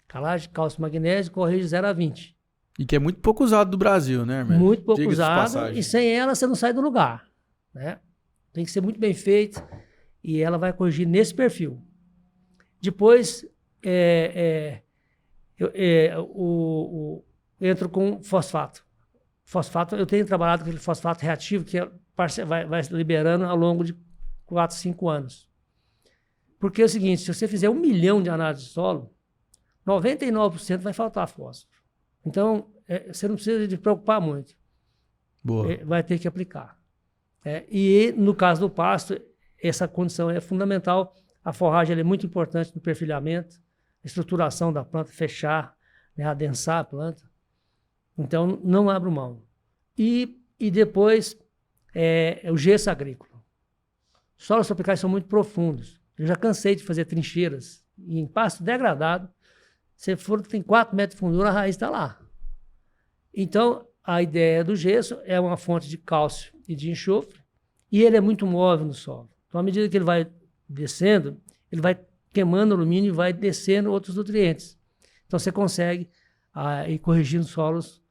[SPEAKER 3] Calagem, cálcio, magnésio, corrige 0 a 20.
[SPEAKER 1] E que é muito pouco usado do Brasil, né, Armélio?
[SPEAKER 3] Muito pouco
[SPEAKER 1] Diga-se de
[SPEAKER 3] usado,
[SPEAKER 1] passagem.
[SPEAKER 3] e sem ela você não sai do lugar, né? Tem que ser muito bem feito, e ela vai corrigir nesse perfil. Depois, eu entro com fosfato. Fosfato, eu tenho trabalhado com aquele fosfato reativo, que vai liberando ao longo de 4, 5 anos. Porque é o seguinte, se você fizer 1 milhão de análises de solo, 99% vai faltar fósforo. Então, você não precisa de preocupar muito.
[SPEAKER 1] Boa.
[SPEAKER 3] Vai ter que aplicar. E no caso do pasto, essa condição é fundamental. A forragem ela é muito importante no perfilhamento, a estruturação da planta, fechar, né, adensar a planta. Então, não abro mão. E depois, o gesso agrícola. Os solos tropicais são muito profundos. Eu já cansei de fazer trincheiras. E em pasto degradado, você for, tem 4 metros de fundura, a raiz está lá. Então, a ideia do gesso é uma fonte de cálcio e de enxofre, e ele é muito móvel no solo. Então, à medida que ele vai descendo, ele vai queimando alumínio e vai descendo outros nutrientes. Então, você consegue ir corrigindo solos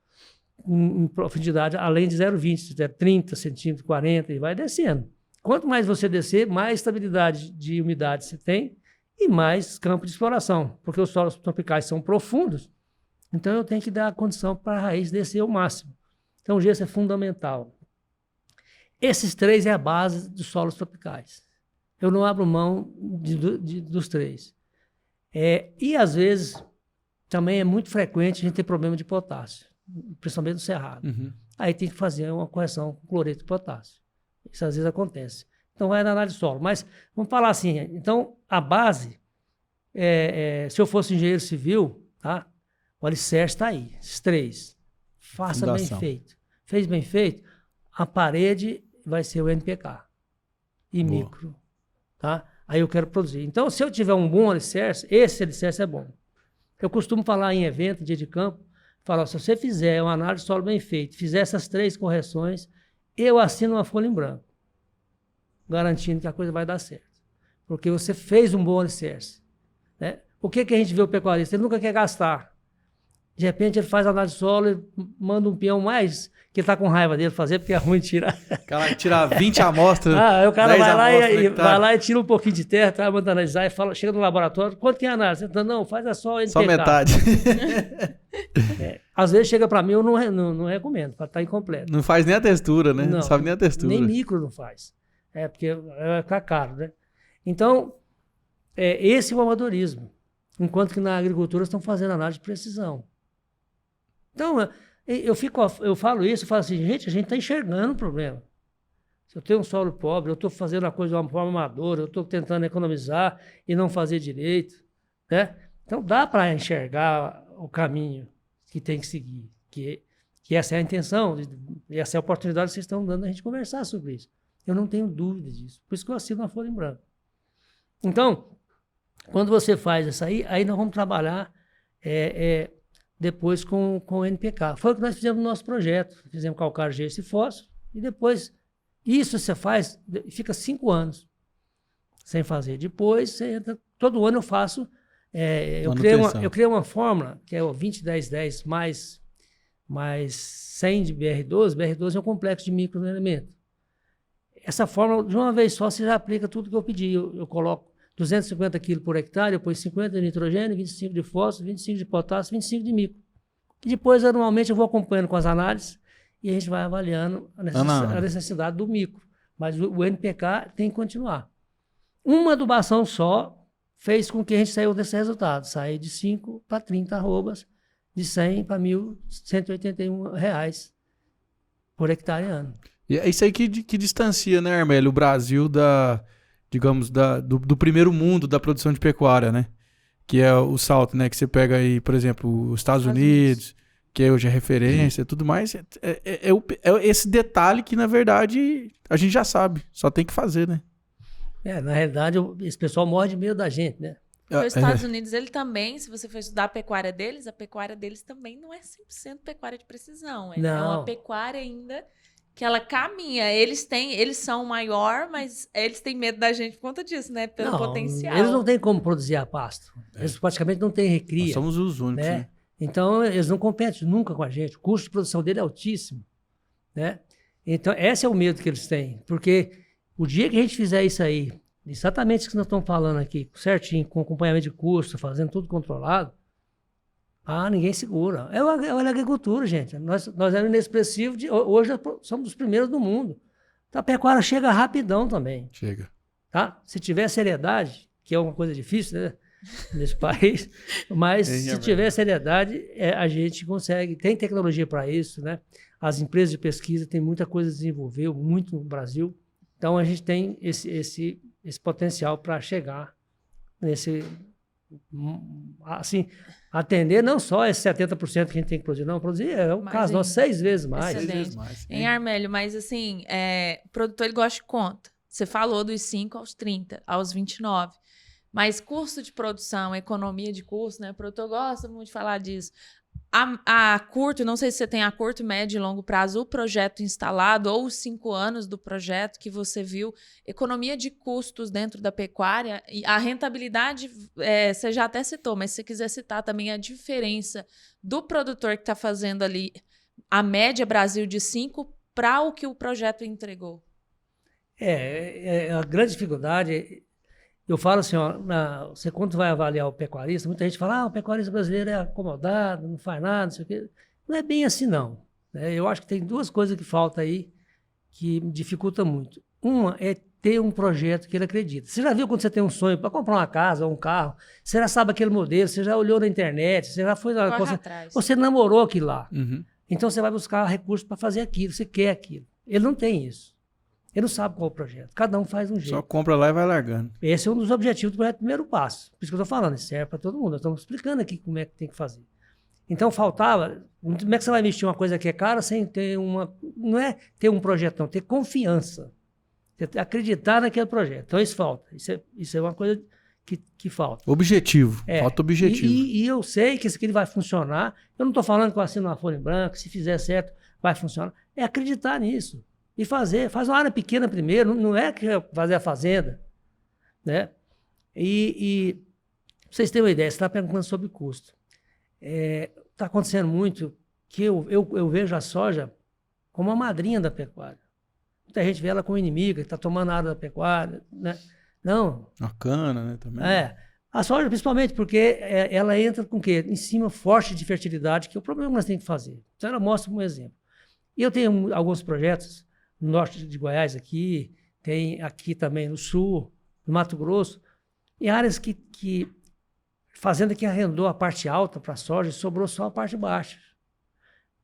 [SPEAKER 3] em profundidade além de 0,20, 30 centímetros, 40, e vai descendo. Quanto mais você descer, mais estabilidade de umidade você tem e mais campo de exploração, porque os solos tropicais são profundos, então eu tenho que dar a condição para a raiz descer ao máximo. Então o gesso é fundamental. Esses 3 é a base dos solos tropicais. Eu não abro mão dos 3. E às vezes também é muito frequente a gente ter problema de potássio, principalmente no cerrado.
[SPEAKER 1] Uhum.
[SPEAKER 3] Aí tem que fazer uma correção com cloreto de potássio. Isso às vezes acontece. Então vai na análise de solo. Mas vamos falar assim, então a base, se eu fosse engenheiro civil, tá? O alicerce está aí, esses 3. Faça
[SPEAKER 1] Fundação.
[SPEAKER 3] bem feito. Fez bem feito, a parede vai ser o NPK e
[SPEAKER 1] Boa.
[SPEAKER 3] micro. Tá? Aí eu quero produzir. Então, se eu tiver um bom alicerce, esse alicerce é bom. Eu costumo falar em evento, dia de campo, falar, se você fizer uma análise de solo bem feita, fizer essas 3 correções, eu assino uma folha em branco, garantindo que a coisa vai dar certo. Porque você fez um bom alicerce. Né? O que a gente vê o pecuarista? Ele nunca quer gastar. De repente ele faz análise de solo e manda um peão mais, que ele está com raiva dele fazer, porque é ruim tirar.
[SPEAKER 1] O cara tira 20 amostras.
[SPEAKER 3] Aí o cara
[SPEAKER 1] 10
[SPEAKER 3] vai lá,
[SPEAKER 1] amostras,
[SPEAKER 3] vai lá e tira um pouquinho de terra, tá, manda analisar e fala, chega no laboratório, quanto que é a análise? Então, não, faz só o NPK.
[SPEAKER 1] Só metade.
[SPEAKER 3] Às vezes chega para mim, eu não recomendo, para estar incompleto.
[SPEAKER 1] Não faz nem a textura, né? Não sabe nem a textura.
[SPEAKER 3] Nem micro não faz. Porque vai ficar caro, né? Então, esse é o amadorismo. Enquanto que na agricultura estão fazendo análise de precisão. Então, eu falo isso, eu falo assim, gente, a gente está enxergando o problema. Se eu tenho um solo pobre, eu estou fazendo a coisa de uma forma amadora, eu estou tentando economizar e não fazer direito, né? Então, dá para enxergar o caminho que tem que seguir, que essa é a intenção, e essa é a oportunidade que vocês estão dando a gente conversar sobre isso. Eu não tenho dúvida disso, por isso que eu assino uma folha em branco. Então, quando você faz isso aí nós vamos trabalhar depois com o NPK. Foi o que nós fizemos no nosso projeto. Fizemos calcário, gesso e fósforo. E depois, isso você faz, fica 5 anos sem fazer. Depois, você entra, todo ano eu faço. Eu criei uma fórmula, que é o 20-10-10 mais 100 de BR12. BR12 é um complexo de microelementos. Essa fórmula, de uma vez só, você já aplica tudo que eu pedi. Eu coloco 250 kg por hectare, eu ponho 50 de nitrogênio, 25 de fósforo, 25 de potássio, 25 de micro. E depois, anualmente, eu vou acompanhando com as análises e a gente vai avaliando a necessidade do micro. Mas o NPK tem que continuar. Uma adubação só fez com que a gente saiu desse resultado. Sair de 5 para 30 arrobas, de 100 para 1.181 reais por hectare ano.
[SPEAKER 1] E é isso aí que distancia, né, Armélio, o Brasil do primeiro mundo da produção de pecuária, né? Que é o salto, né? Que você pega aí, por exemplo, os Estados Unidos, que hoje é referência e tudo mais. É esse detalhe que, na verdade, a gente já sabe. Só tem que fazer, né?
[SPEAKER 3] Na realidade, esse pessoal morre de medo da gente, né?
[SPEAKER 2] Porque os Estados Unidos, ele também, se você for estudar a pecuária deles também não é 100% pecuária de precisão. É uma pecuária ainda que ela caminha. Eles são maior, mas eles têm medo da gente por conta disso, né? Pelo potencial.
[SPEAKER 3] Eles não têm como produzir a pasto. Eles praticamente não têm recria.
[SPEAKER 1] Nós somos os únicos, né?
[SPEAKER 3] Então, eles não competem nunca com a gente. O custo de produção dele é altíssimo, né? Então, esse é o medo que eles têm. Porque o dia que a gente fizer isso aí, exatamente isso que nós estamos falando aqui, certinho, com acompanhamento de custo, fazendo tudo controlado, ninguém segura. É a agricultura, gente. Nós éramos inexpressivos, hoje somos os primeiros do mundo. Então, a pecuária chega rapidão também.
[SPEAKER 1] Chega.
[SPEAKER 3] Tá? Se tiver seriedade, que é uma coisa difícil, né? Nesse país, mas se tiver seriedade, a gente consegue. Tem tecnologia para isso, né? As empresas de pesquisa têm muita coisa a desenvolver, muito no Brasil. Então, a gente tem esse potencial para chegar nesse... Assim, atender não só esses 70% que a gente tem que produzir, não, produzir é o caso nosso 6 vezes mais.
[SPEAKER 2] 6 vezes mais. Em Armélio, mas assim, o produtor ele gosta de conta. Você falou dos 5 aos 30, aos 29. Mas custo de produção, economia de custo, né? O produtor gosta muito de falar disso. A curto, não sei se você tem a curto, médio e longo prazo, o projeto instalado ou os 5 anos do projeto que você viu, economia de custos dentro da pecuária, e a rentabilidade, você já até citou, mas se você quiser citar também a diferença do produtor que está fazendo ali a média Brasil de 5 para o que o projeto entregou.
[SPEAKER 3] A grande dificuldade... Eu falo assim, você quando vai avaliar o pecuarista, muita gente fala, o pecuarista brasileiro é acomodado, não faz nada, não sei o quê. Não é bem assim, não. Eu acho que tem 2 coisas que faltam aí que dificultam muito. Uma é ter um projeto que ele acredita. Você já viu quando você tem um sonho para comprar uma casa ou um carro, você já sabe aquele modelo, você já olhou na internet, você já foi... Você namorou aquilo lá.
[SPEAKER 1] Uhum.
[SPEAKER 3] Então você vai buscar recursos para fazer aquilo, você quer aquilo. Ele não tem isso. Ele não sabe qual é o projeto. Cada um faz um jeito.
[SPEAKER 1] Só compra lá e vai largando.
[SPEAKER 3] Esse é um dos objetivos do projeto Primeiro Passo. Por isso que eu estou falando, isso serve para todo mundo. Nós estamos explicando aqui como é que tem que fazer. Então, faltava... Como é que você vai investir uma coisa que é cara sem ter uma... Não é ter um projeto, não. Ter confiança. Acreditar naquele projeto. Então, isso falta. Isso é uma coisa que falta.
[SPEAKER 1] Objetivo. Falta objetivo.
[SPEAKER 3] E eu sei que isso aqui vai funcionar. Eu não estou falando que eu assino uma folha em branco. Se fizer certo, vai funcionar. É acreditar nisso. E faz uma área pequena primeiro, não é que fazer a fazenda, né? E pra vocês terem uma ideia, você está perguntando sobre custo. Está acontecendo muito que eu vejo a soja como a madrinha da pecuária. Muita gente vê ela como inimiga, que está tomando a área da pecuária, né? Não.
[SPEAKER 1] A cana, né? Também.
[SPEAKER 3] A soja, principalmente, porque ela entra com o quê? Em cima forte de fertilidade, que é o problema que nós temos que fazer. Então, ela mostra um exemplo. E eu tenho alguns projetos no norte de Goiás aqui, tem aqui também no sul, no Mato Grosso, em áreas fazenda que arrendou a parte alta para a soja e sobrou só a parte baixa.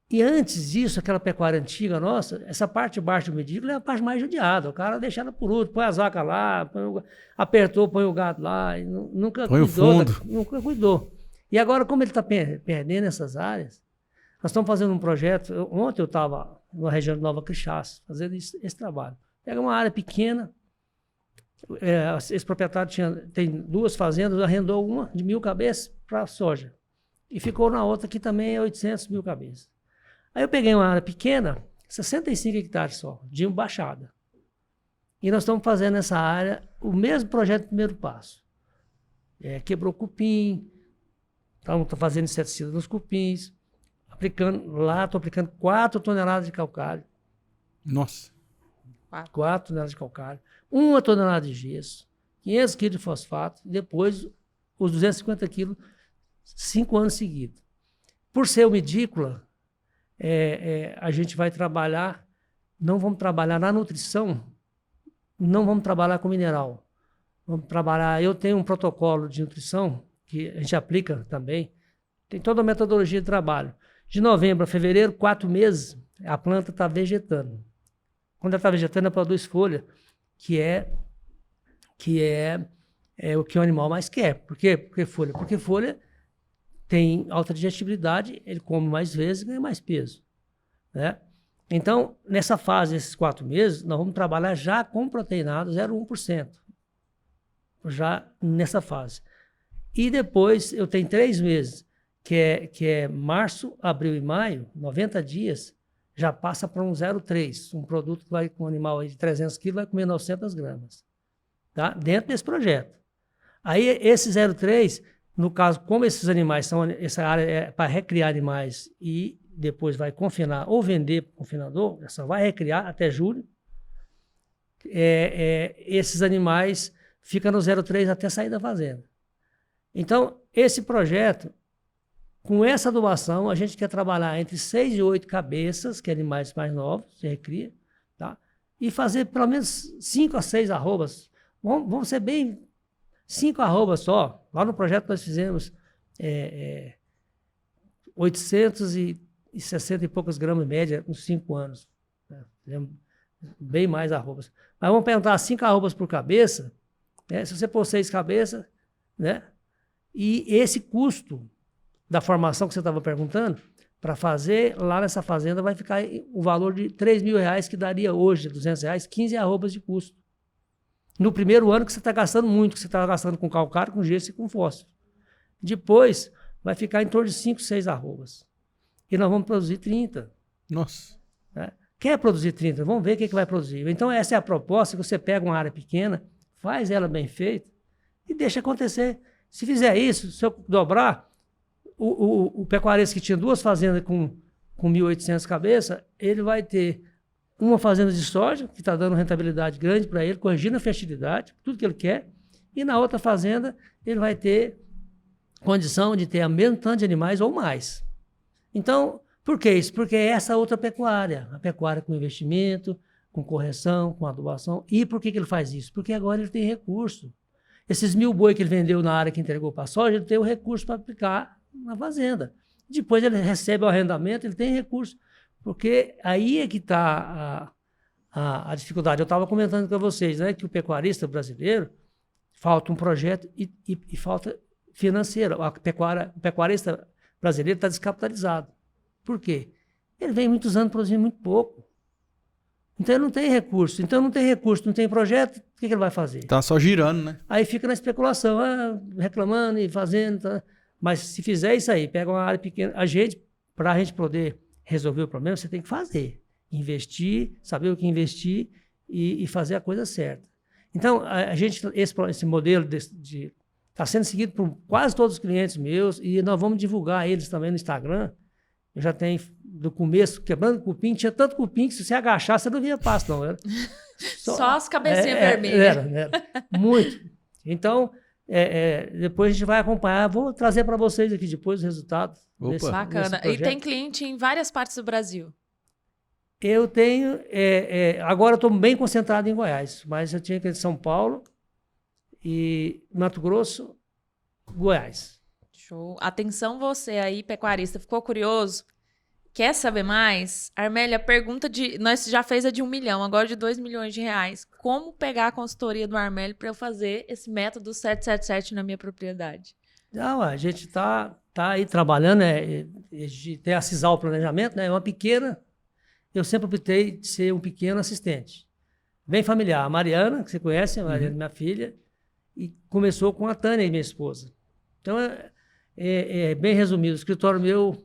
[SPEAKER 3] E antes disso, aquela pecuária antiga nossa, essa parte baixa do medículo é a parte mais judiada. O cara deixa ela por último, põe as vacas lá, põe o gado lá, e nunca
[SPEAKER 1] põe
[SPEAKER 3] cuidou.
[SPEAKER 1] O fundo.
[SPEAKER 3] Nunca cuidou. E agora, como ele está perdendo essas áreas, nós estamos fazendo um projeto. Ontem eu estava na região de Nova Crixás, fazendo esse trabalho. Pega uma área pequena, esse proprietário tem 2 fazendas, arrendou uma de 1.000 cabeças para soja. E ficou na outra que também é 800.000 cabeças. Aí eu peguei uma área pequena, 65 hectares só, de baixada. E nós estamos fazendo nessa área o mesmo projeto do Primeiro Passo. Quebrou cupim, estamos fazendo inseticida nos cupins, estou aplicando 4 toneladas de calcário.
[SPEAKER 1] Nossa.
[SPEAKER 3] 4 toneladas de calcário, 1 tonelada de gesso, 500 quilos de fosfato, e depois os 250 quilos, 5 anos seguidos. Por ser uma edícula, a gente vai trabalhar, não vamos trabalhar na nutrição, não vamos trabalhar com mineral. Vamos trabalhar, eu tenho um protocolo de nutrição, que a gente aplica também, tem toda a metodologia de trabalho. De novembro a fevereiro, 4 meses, a planta está vegetando. Quando ela está vegetando, ela produz folha, que é o que o animal mais quer. Por quê? Porque folha tem alta digestibilidade, ele come mais vezes e ganha mais peso, né? Então, nessa fase, esses 4 meses, nós vamos trabalhar já com proteinado 0,1%. Já nessa fase. E depois eu tenho 3 meses, que é março, abril e maio, 90 dias, já passa para um 0,3. Um produto que vai com um animal aí de 300 quilos vai comer 900 gramas. Tá? Dentro desse projeto. Aí esse 0,3, no caso, como esses animais são, essa área é para recriar animais e depois vai confinar ou vender para o confinador, só vai recriar até julho, esses animais ficam no 0,3 até sair da fazenda. Então, esse projeto, com essa adubação, a gente quer trabalhar entre 6 e 8 cabeças, que é animais mais novos, se recria, tá? E fazer pelo menos 5 a 6 arrobas. Vamos ser bem 5 arrobas só. Lá no projeto nós fizemos 860 e poucas gramas média uns 5 anos. Né? Fizemos bem mais arrobas. Mas vamos perguntar 5 arrobas por cabeça, né? Se você pôr 6 cabeças, né? E esse custo da formação que você estava perguntando, para fazer lá nessa fazenda vai ficar o valor de R$3.000, que daria hoje, R$200, 15 arrobas de custo. No primeiro ano que você está gastando muito, que você está gastando com calcário, com gesso e com fósforo. Depois vai ficar em torno de 5, 6 arrobas. E nós vamos produzir 30.
[SPEAKER 1] Nossa.
[SPEAKER 3] Né? Quer produzir 30? Vamos ver o que vai produzir. Então essa é a proposta, que você pega uma área pequena, faz ela bem feita e deixa acontecer. Se fizer isso, se eu dobrar, o pecuarista que tinha 2 fazendas com 1.800 cabeças, ele vai ter uma fazenda de soja, que está dando rentabilidade grande para ele, corrigindo a fertilidade, tudo que ele quer, e na outra fazenda ele vai ter condição de ter o mesmo tanto de animais ou mais. Então, por que isso? Porque é essa outra pecuária, a pecuária com investimento, com correção, com adubação. E por que ele faz isso? Porque agora ele tem recurso. Esses 1.000 boi que ele vendeu na área que entregou para a soja, ele tem o recurso para aplicar na fazenda. Depois ele recebe o arrendamento, ele tem recurso. Porque aí é que está a dificuldade. Eu estava comentando com vocês, né, que o pecuarista brasileiro falta um projeto e falta financeiro. O pecuarista brasileiro está descapitalizado. Por quê? Ele vem muitos anos produzindo muito pouco. Então ele não tem recurso. Então não tem recurso, não tem projeto, o que ele vai fazer?
[SPEAKER 1] Tá só girando, né?
[SPEAKER 3] Aí fica na especulação, reclamando e fazendo. Tá? Mas se fizer isso aí, pega uma área pequena, para a gente poder resolver o problema, você tem que fazer. Investir, saber o que investir e fazer a coisa certa. Então, esse modelo está sendo seguido por quase todos os clientes meus e nós vamos divulgar eles também no Instagram. Eu já tenho, do começo, quebrando cupim, tinha tanto cupim que se você agachar, você não via pasto, não. Era
[SPEAKER 2] só as cabecinhas vermelhas.
[SPEAKER 3] Era. Muito. Então, depois a gente vai acompanhar. Vou trazer para vocês aqui depois o resultado.
[SPEAKER 2] Bacana. E tem cliente em várias partes do Brasil?
[SPEAKER 3] Eu tenho... agora eu estou bem concentrado em Goiás, mas eu tinha que ir de São Paulo e Mato Grosso, Goiás.
[SPEAKER 2] Show. Atenção você aí, pecuarista. Ficou curioso? Quer saber mais? Armélia, pergunta nós já fez a de 1 milhão, agora de 2 milhões de reais. Como pegar a consultoria do Armélio para eu fazer esse método 777 na minha propriedade?
[SPEAKER 3] Não, a gente tá aí trabalhando, de ter a CISAL planejamento, né? É uma pequena. Eu sempre optei de ser um pequeno assistente. Bem familiar. A Mariana, que você conhece, a Mariana, minha filha, e começou com a Tânia, minha esposa. Então, bem resumido. O escritório meu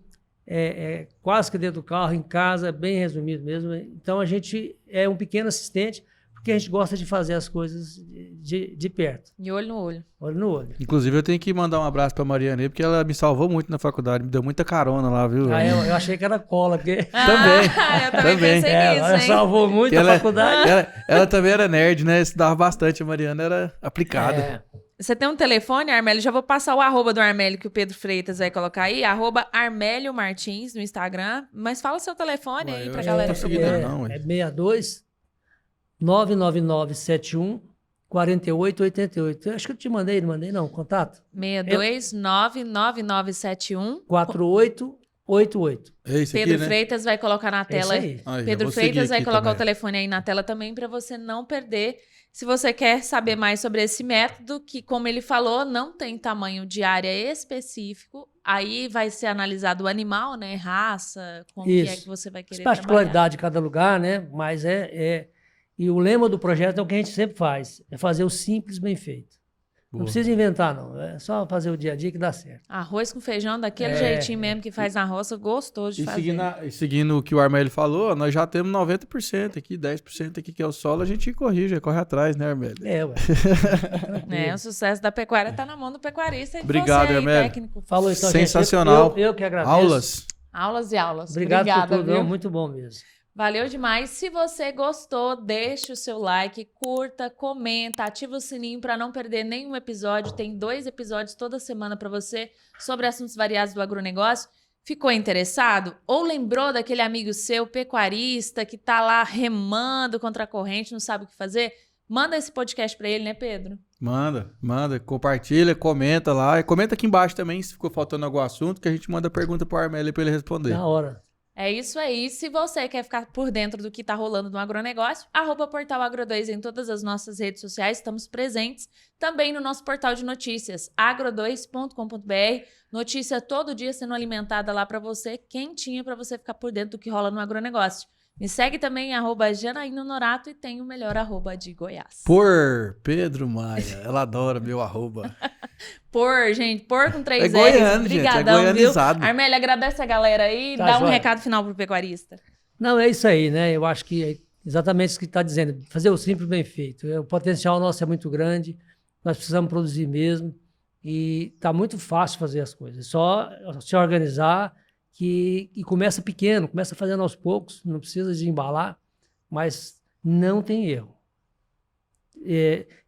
[SPEAKER 3] quase que dentro do carro, em casa, bem resumido mesmo. Então, a gente é um pequeno assistente, porque a gente gosta de fazer as coisas de perto.
[SPEAKER 2] De olho no olho.
[SPEAKER 3] Olho no olho.
[SPEAKER 1] Inclusive, eu tenho que mandar um abraço pra Mariana aí, porque ela me salvou muito na faculdade, me deu muita carona lá, viu?
[SPEAKER 3] Eu achei que era cola, porque...
[SPEAKER 1] Também.
[SPEAKER 2] Eu também pensei nisso,
[SPEAKER 3] ela
[SPEAKER 2] hein?
[SPEAKER 3] salvou muito a faculdade.
[SPEAKER 1] Ela também era nerd, né? Estudava bastante, a Mariana era aplicada.
[SPEAKER 2] Você tem um telefone, Armélio? Já vou passar o arroba do Armélio que o Pedro Freitas vai colocar aí. Arroba Armélio Martins no Instagram. Mas fala o seu telefone aí pra galera procurar.
[SPEAKER 3] É 62 99971 4888. Acho que eu te mandei, não mandei não, contato?
[SPEAKER 2] 62 99971
[SPEAKER 3] 4888.
[SPEAKER 1] É isso aqui,
[SPEAKER 2] Pedro
[SPEAKER 1] né?
[SPEAKER 2] Freitas vai colocar na tela.
[SPEAKER 3] É isso aí.
[SPEAKER 2] Pedro Freitas vai colocar o telefone aí na tela também para você não perder. Se você quer saber mais sobre esse método, que como ele falou, não tem tamanho de área específico, aí vai ser analisado o animal, né, raça, como que é que você vai querer trabalhar.
[SPEAKER 3] Particularidade de cada lugar, né, mas E o lema do projeto é o que a gente sempre faz, é fazer o simples bem feito. Não
[SPEAKER 1] Boa.
[SPEAKER 3] precisa inventar, não. É só fazer o dia a dia que dá certo.
[SPEAKER 2] Arroz com feijão daquele jeitinho mesmo que faz na roça, gostoso de
[SPEAKER 1] E
[SPEAKER 2] fazer.
[SPEAKER 1] seguindo o que o Armélio falou, nós já temos 90% aqui, 10% aqui que é o solo, a gente corrige, corre atrás, né, Armélio?
[SPEAKER 3] Ué.
[SPEAKER 2] O sucesso da pecuária tá na mão do pecuarista e de
[SPEAKER 1] Obrigado,
[SPEAKER 2] você aí,
[SPEAKER 1] Armélio.
[SPEAKER 2] técnico.
[SPEAKER 3] Falou então,
[SPEAKER 1] Sensacional.
[SPEAKER 3] gente. Eu que agradeço.
[SPEAKER 1] Aulas.
[SPEAKER 2] Aulas e aulas.
[SPEAKER 3] Obrigado
[SPEAKER 2] Obrigada,
[SPEAKER 3] por tudo.
[SPEAKER 2] viu?
[SPEAKER 3] Não, muito bom mesmo.
[SPEAKER 2] Valeu demais. Se você gostou, deixe o seu like, curta, comenta, ativa o sininho para não perder nenhum episódio. Tem 2 episódios toda semana para você sobre assuntos variados do agronegócio. Ficou interessado? Ou lembrou daquele amigo seu, pecuarista, que tá lá remando contra a corrente, não sabe o que fazer? Manda esse podcast para ele, né, Pedro?
[SPEAKER 1] Manda, compartilha, comenta lá. E comenta aqui embaixo também se ficou faltando algum assunto, que a gente manda pergunta pro Armélio para ele responder.
[SPEAKER 3] Na hora.
[SPEAKER 2] É isso aí. Se você quer ficar por dentro do que está rolando no agronegócio, @portal Agro2 em todas as nossas redes sociais, estamos presentes. Também no nosso portal de notícias, agro2.com.br. Notícia todo dia sendo alimentada lá para você, quentinha para você ficar por dentro do que rola no agronegócio. Me segue também em @Janaína Honorato e tem o melhor @ de Goiás.
[SPEAKER 1] Por Pedro Maia. Ela adora meu arroba.
[SPEAKER 2] Por com 3
[SPEAKER 1] É
[SPEAKER 2] R's.
[SPEAKER 1] goiano, gente, é
[SPEAKER 2] Obrigadão, viu?
[SPEAKER 1] goianizado.
[SPEAKER 2] Armélio, agradece a galera aí e
[SPEAKER 3] Tá
[SPEAKER 2] dá um
[SPEAKER 3] joia.
[SPEAKER 2] recado final pro pecuarista.
[SPEAKER 3] Não, é isso aí, né? Eu acho que é exatamente isso que está dizendo. Fazer o simples bem feito. O potencial nosso é muito grande. Nós precisamos produzir mesmo. E está muito fácil fazer as coisas. Só se organizar e começa pequeno, começa fazendo aos poucos. Não precisa de embalar, mas não tem erro.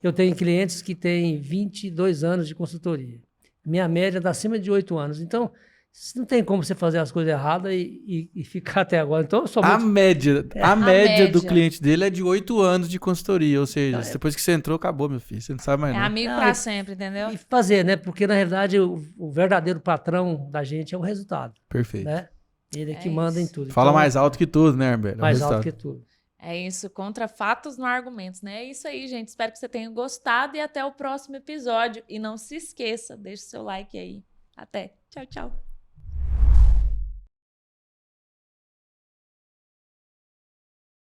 [SPEAKER 3] Eu tenho clientes que têm 22 anos de consultoria. Minha média está acima de 8 anos. Então, não tem como você fazer as coisas erradas e ficar até agora. Então, eu sou
[SPEAKER 1] A
[SPEAKER 3] muito...
[SPEAKER 1] média do
[SPEAKER 2] média.
[SPEAKER 1] cliente dele é de 8 anos de consultoria. Ou seja, depois que você entrou, acabou, meu filho. Você não sabe mais
[SPEAKER 2] É
[SPEAKER 1] nada.
[SPEAKER 2] amigo
[SPEAKER 3] Não,
[SPEAKER 2] pra
[SPEAKER 3] e-
[SPEAKER 2] sempre, entendeu?
[SPEAKER 3] E fazer, né? Porque, na realidade, o verdadeiro patrão da gente é o resultado,
[SPEAKER 1] Perfeito.
[SPEAKER 3] né? Ele é
[SPEAKER 2] É
[SPEAKER 3] que manda
[SPEAKER 2] isso.
[SPEAKER 3] em tudo.
[SPEAKER 1] Fala
[SPEAKER 3] Então,
[SPEAKER 1] mais alto que tudo, né, Armélio? É o
[SPEAKER 3] mais alto
[SPEAKER 1] resultado.
[SPEAKER 3] que tudo.
[SPEAKER 2] É isso, contra fatos, não argumentos, né? É isso aí, gente. Espero que você tenha gostado e até o próximo episódio. E não se esqueça, deixe seu like aí. Até. Tchau, tchau.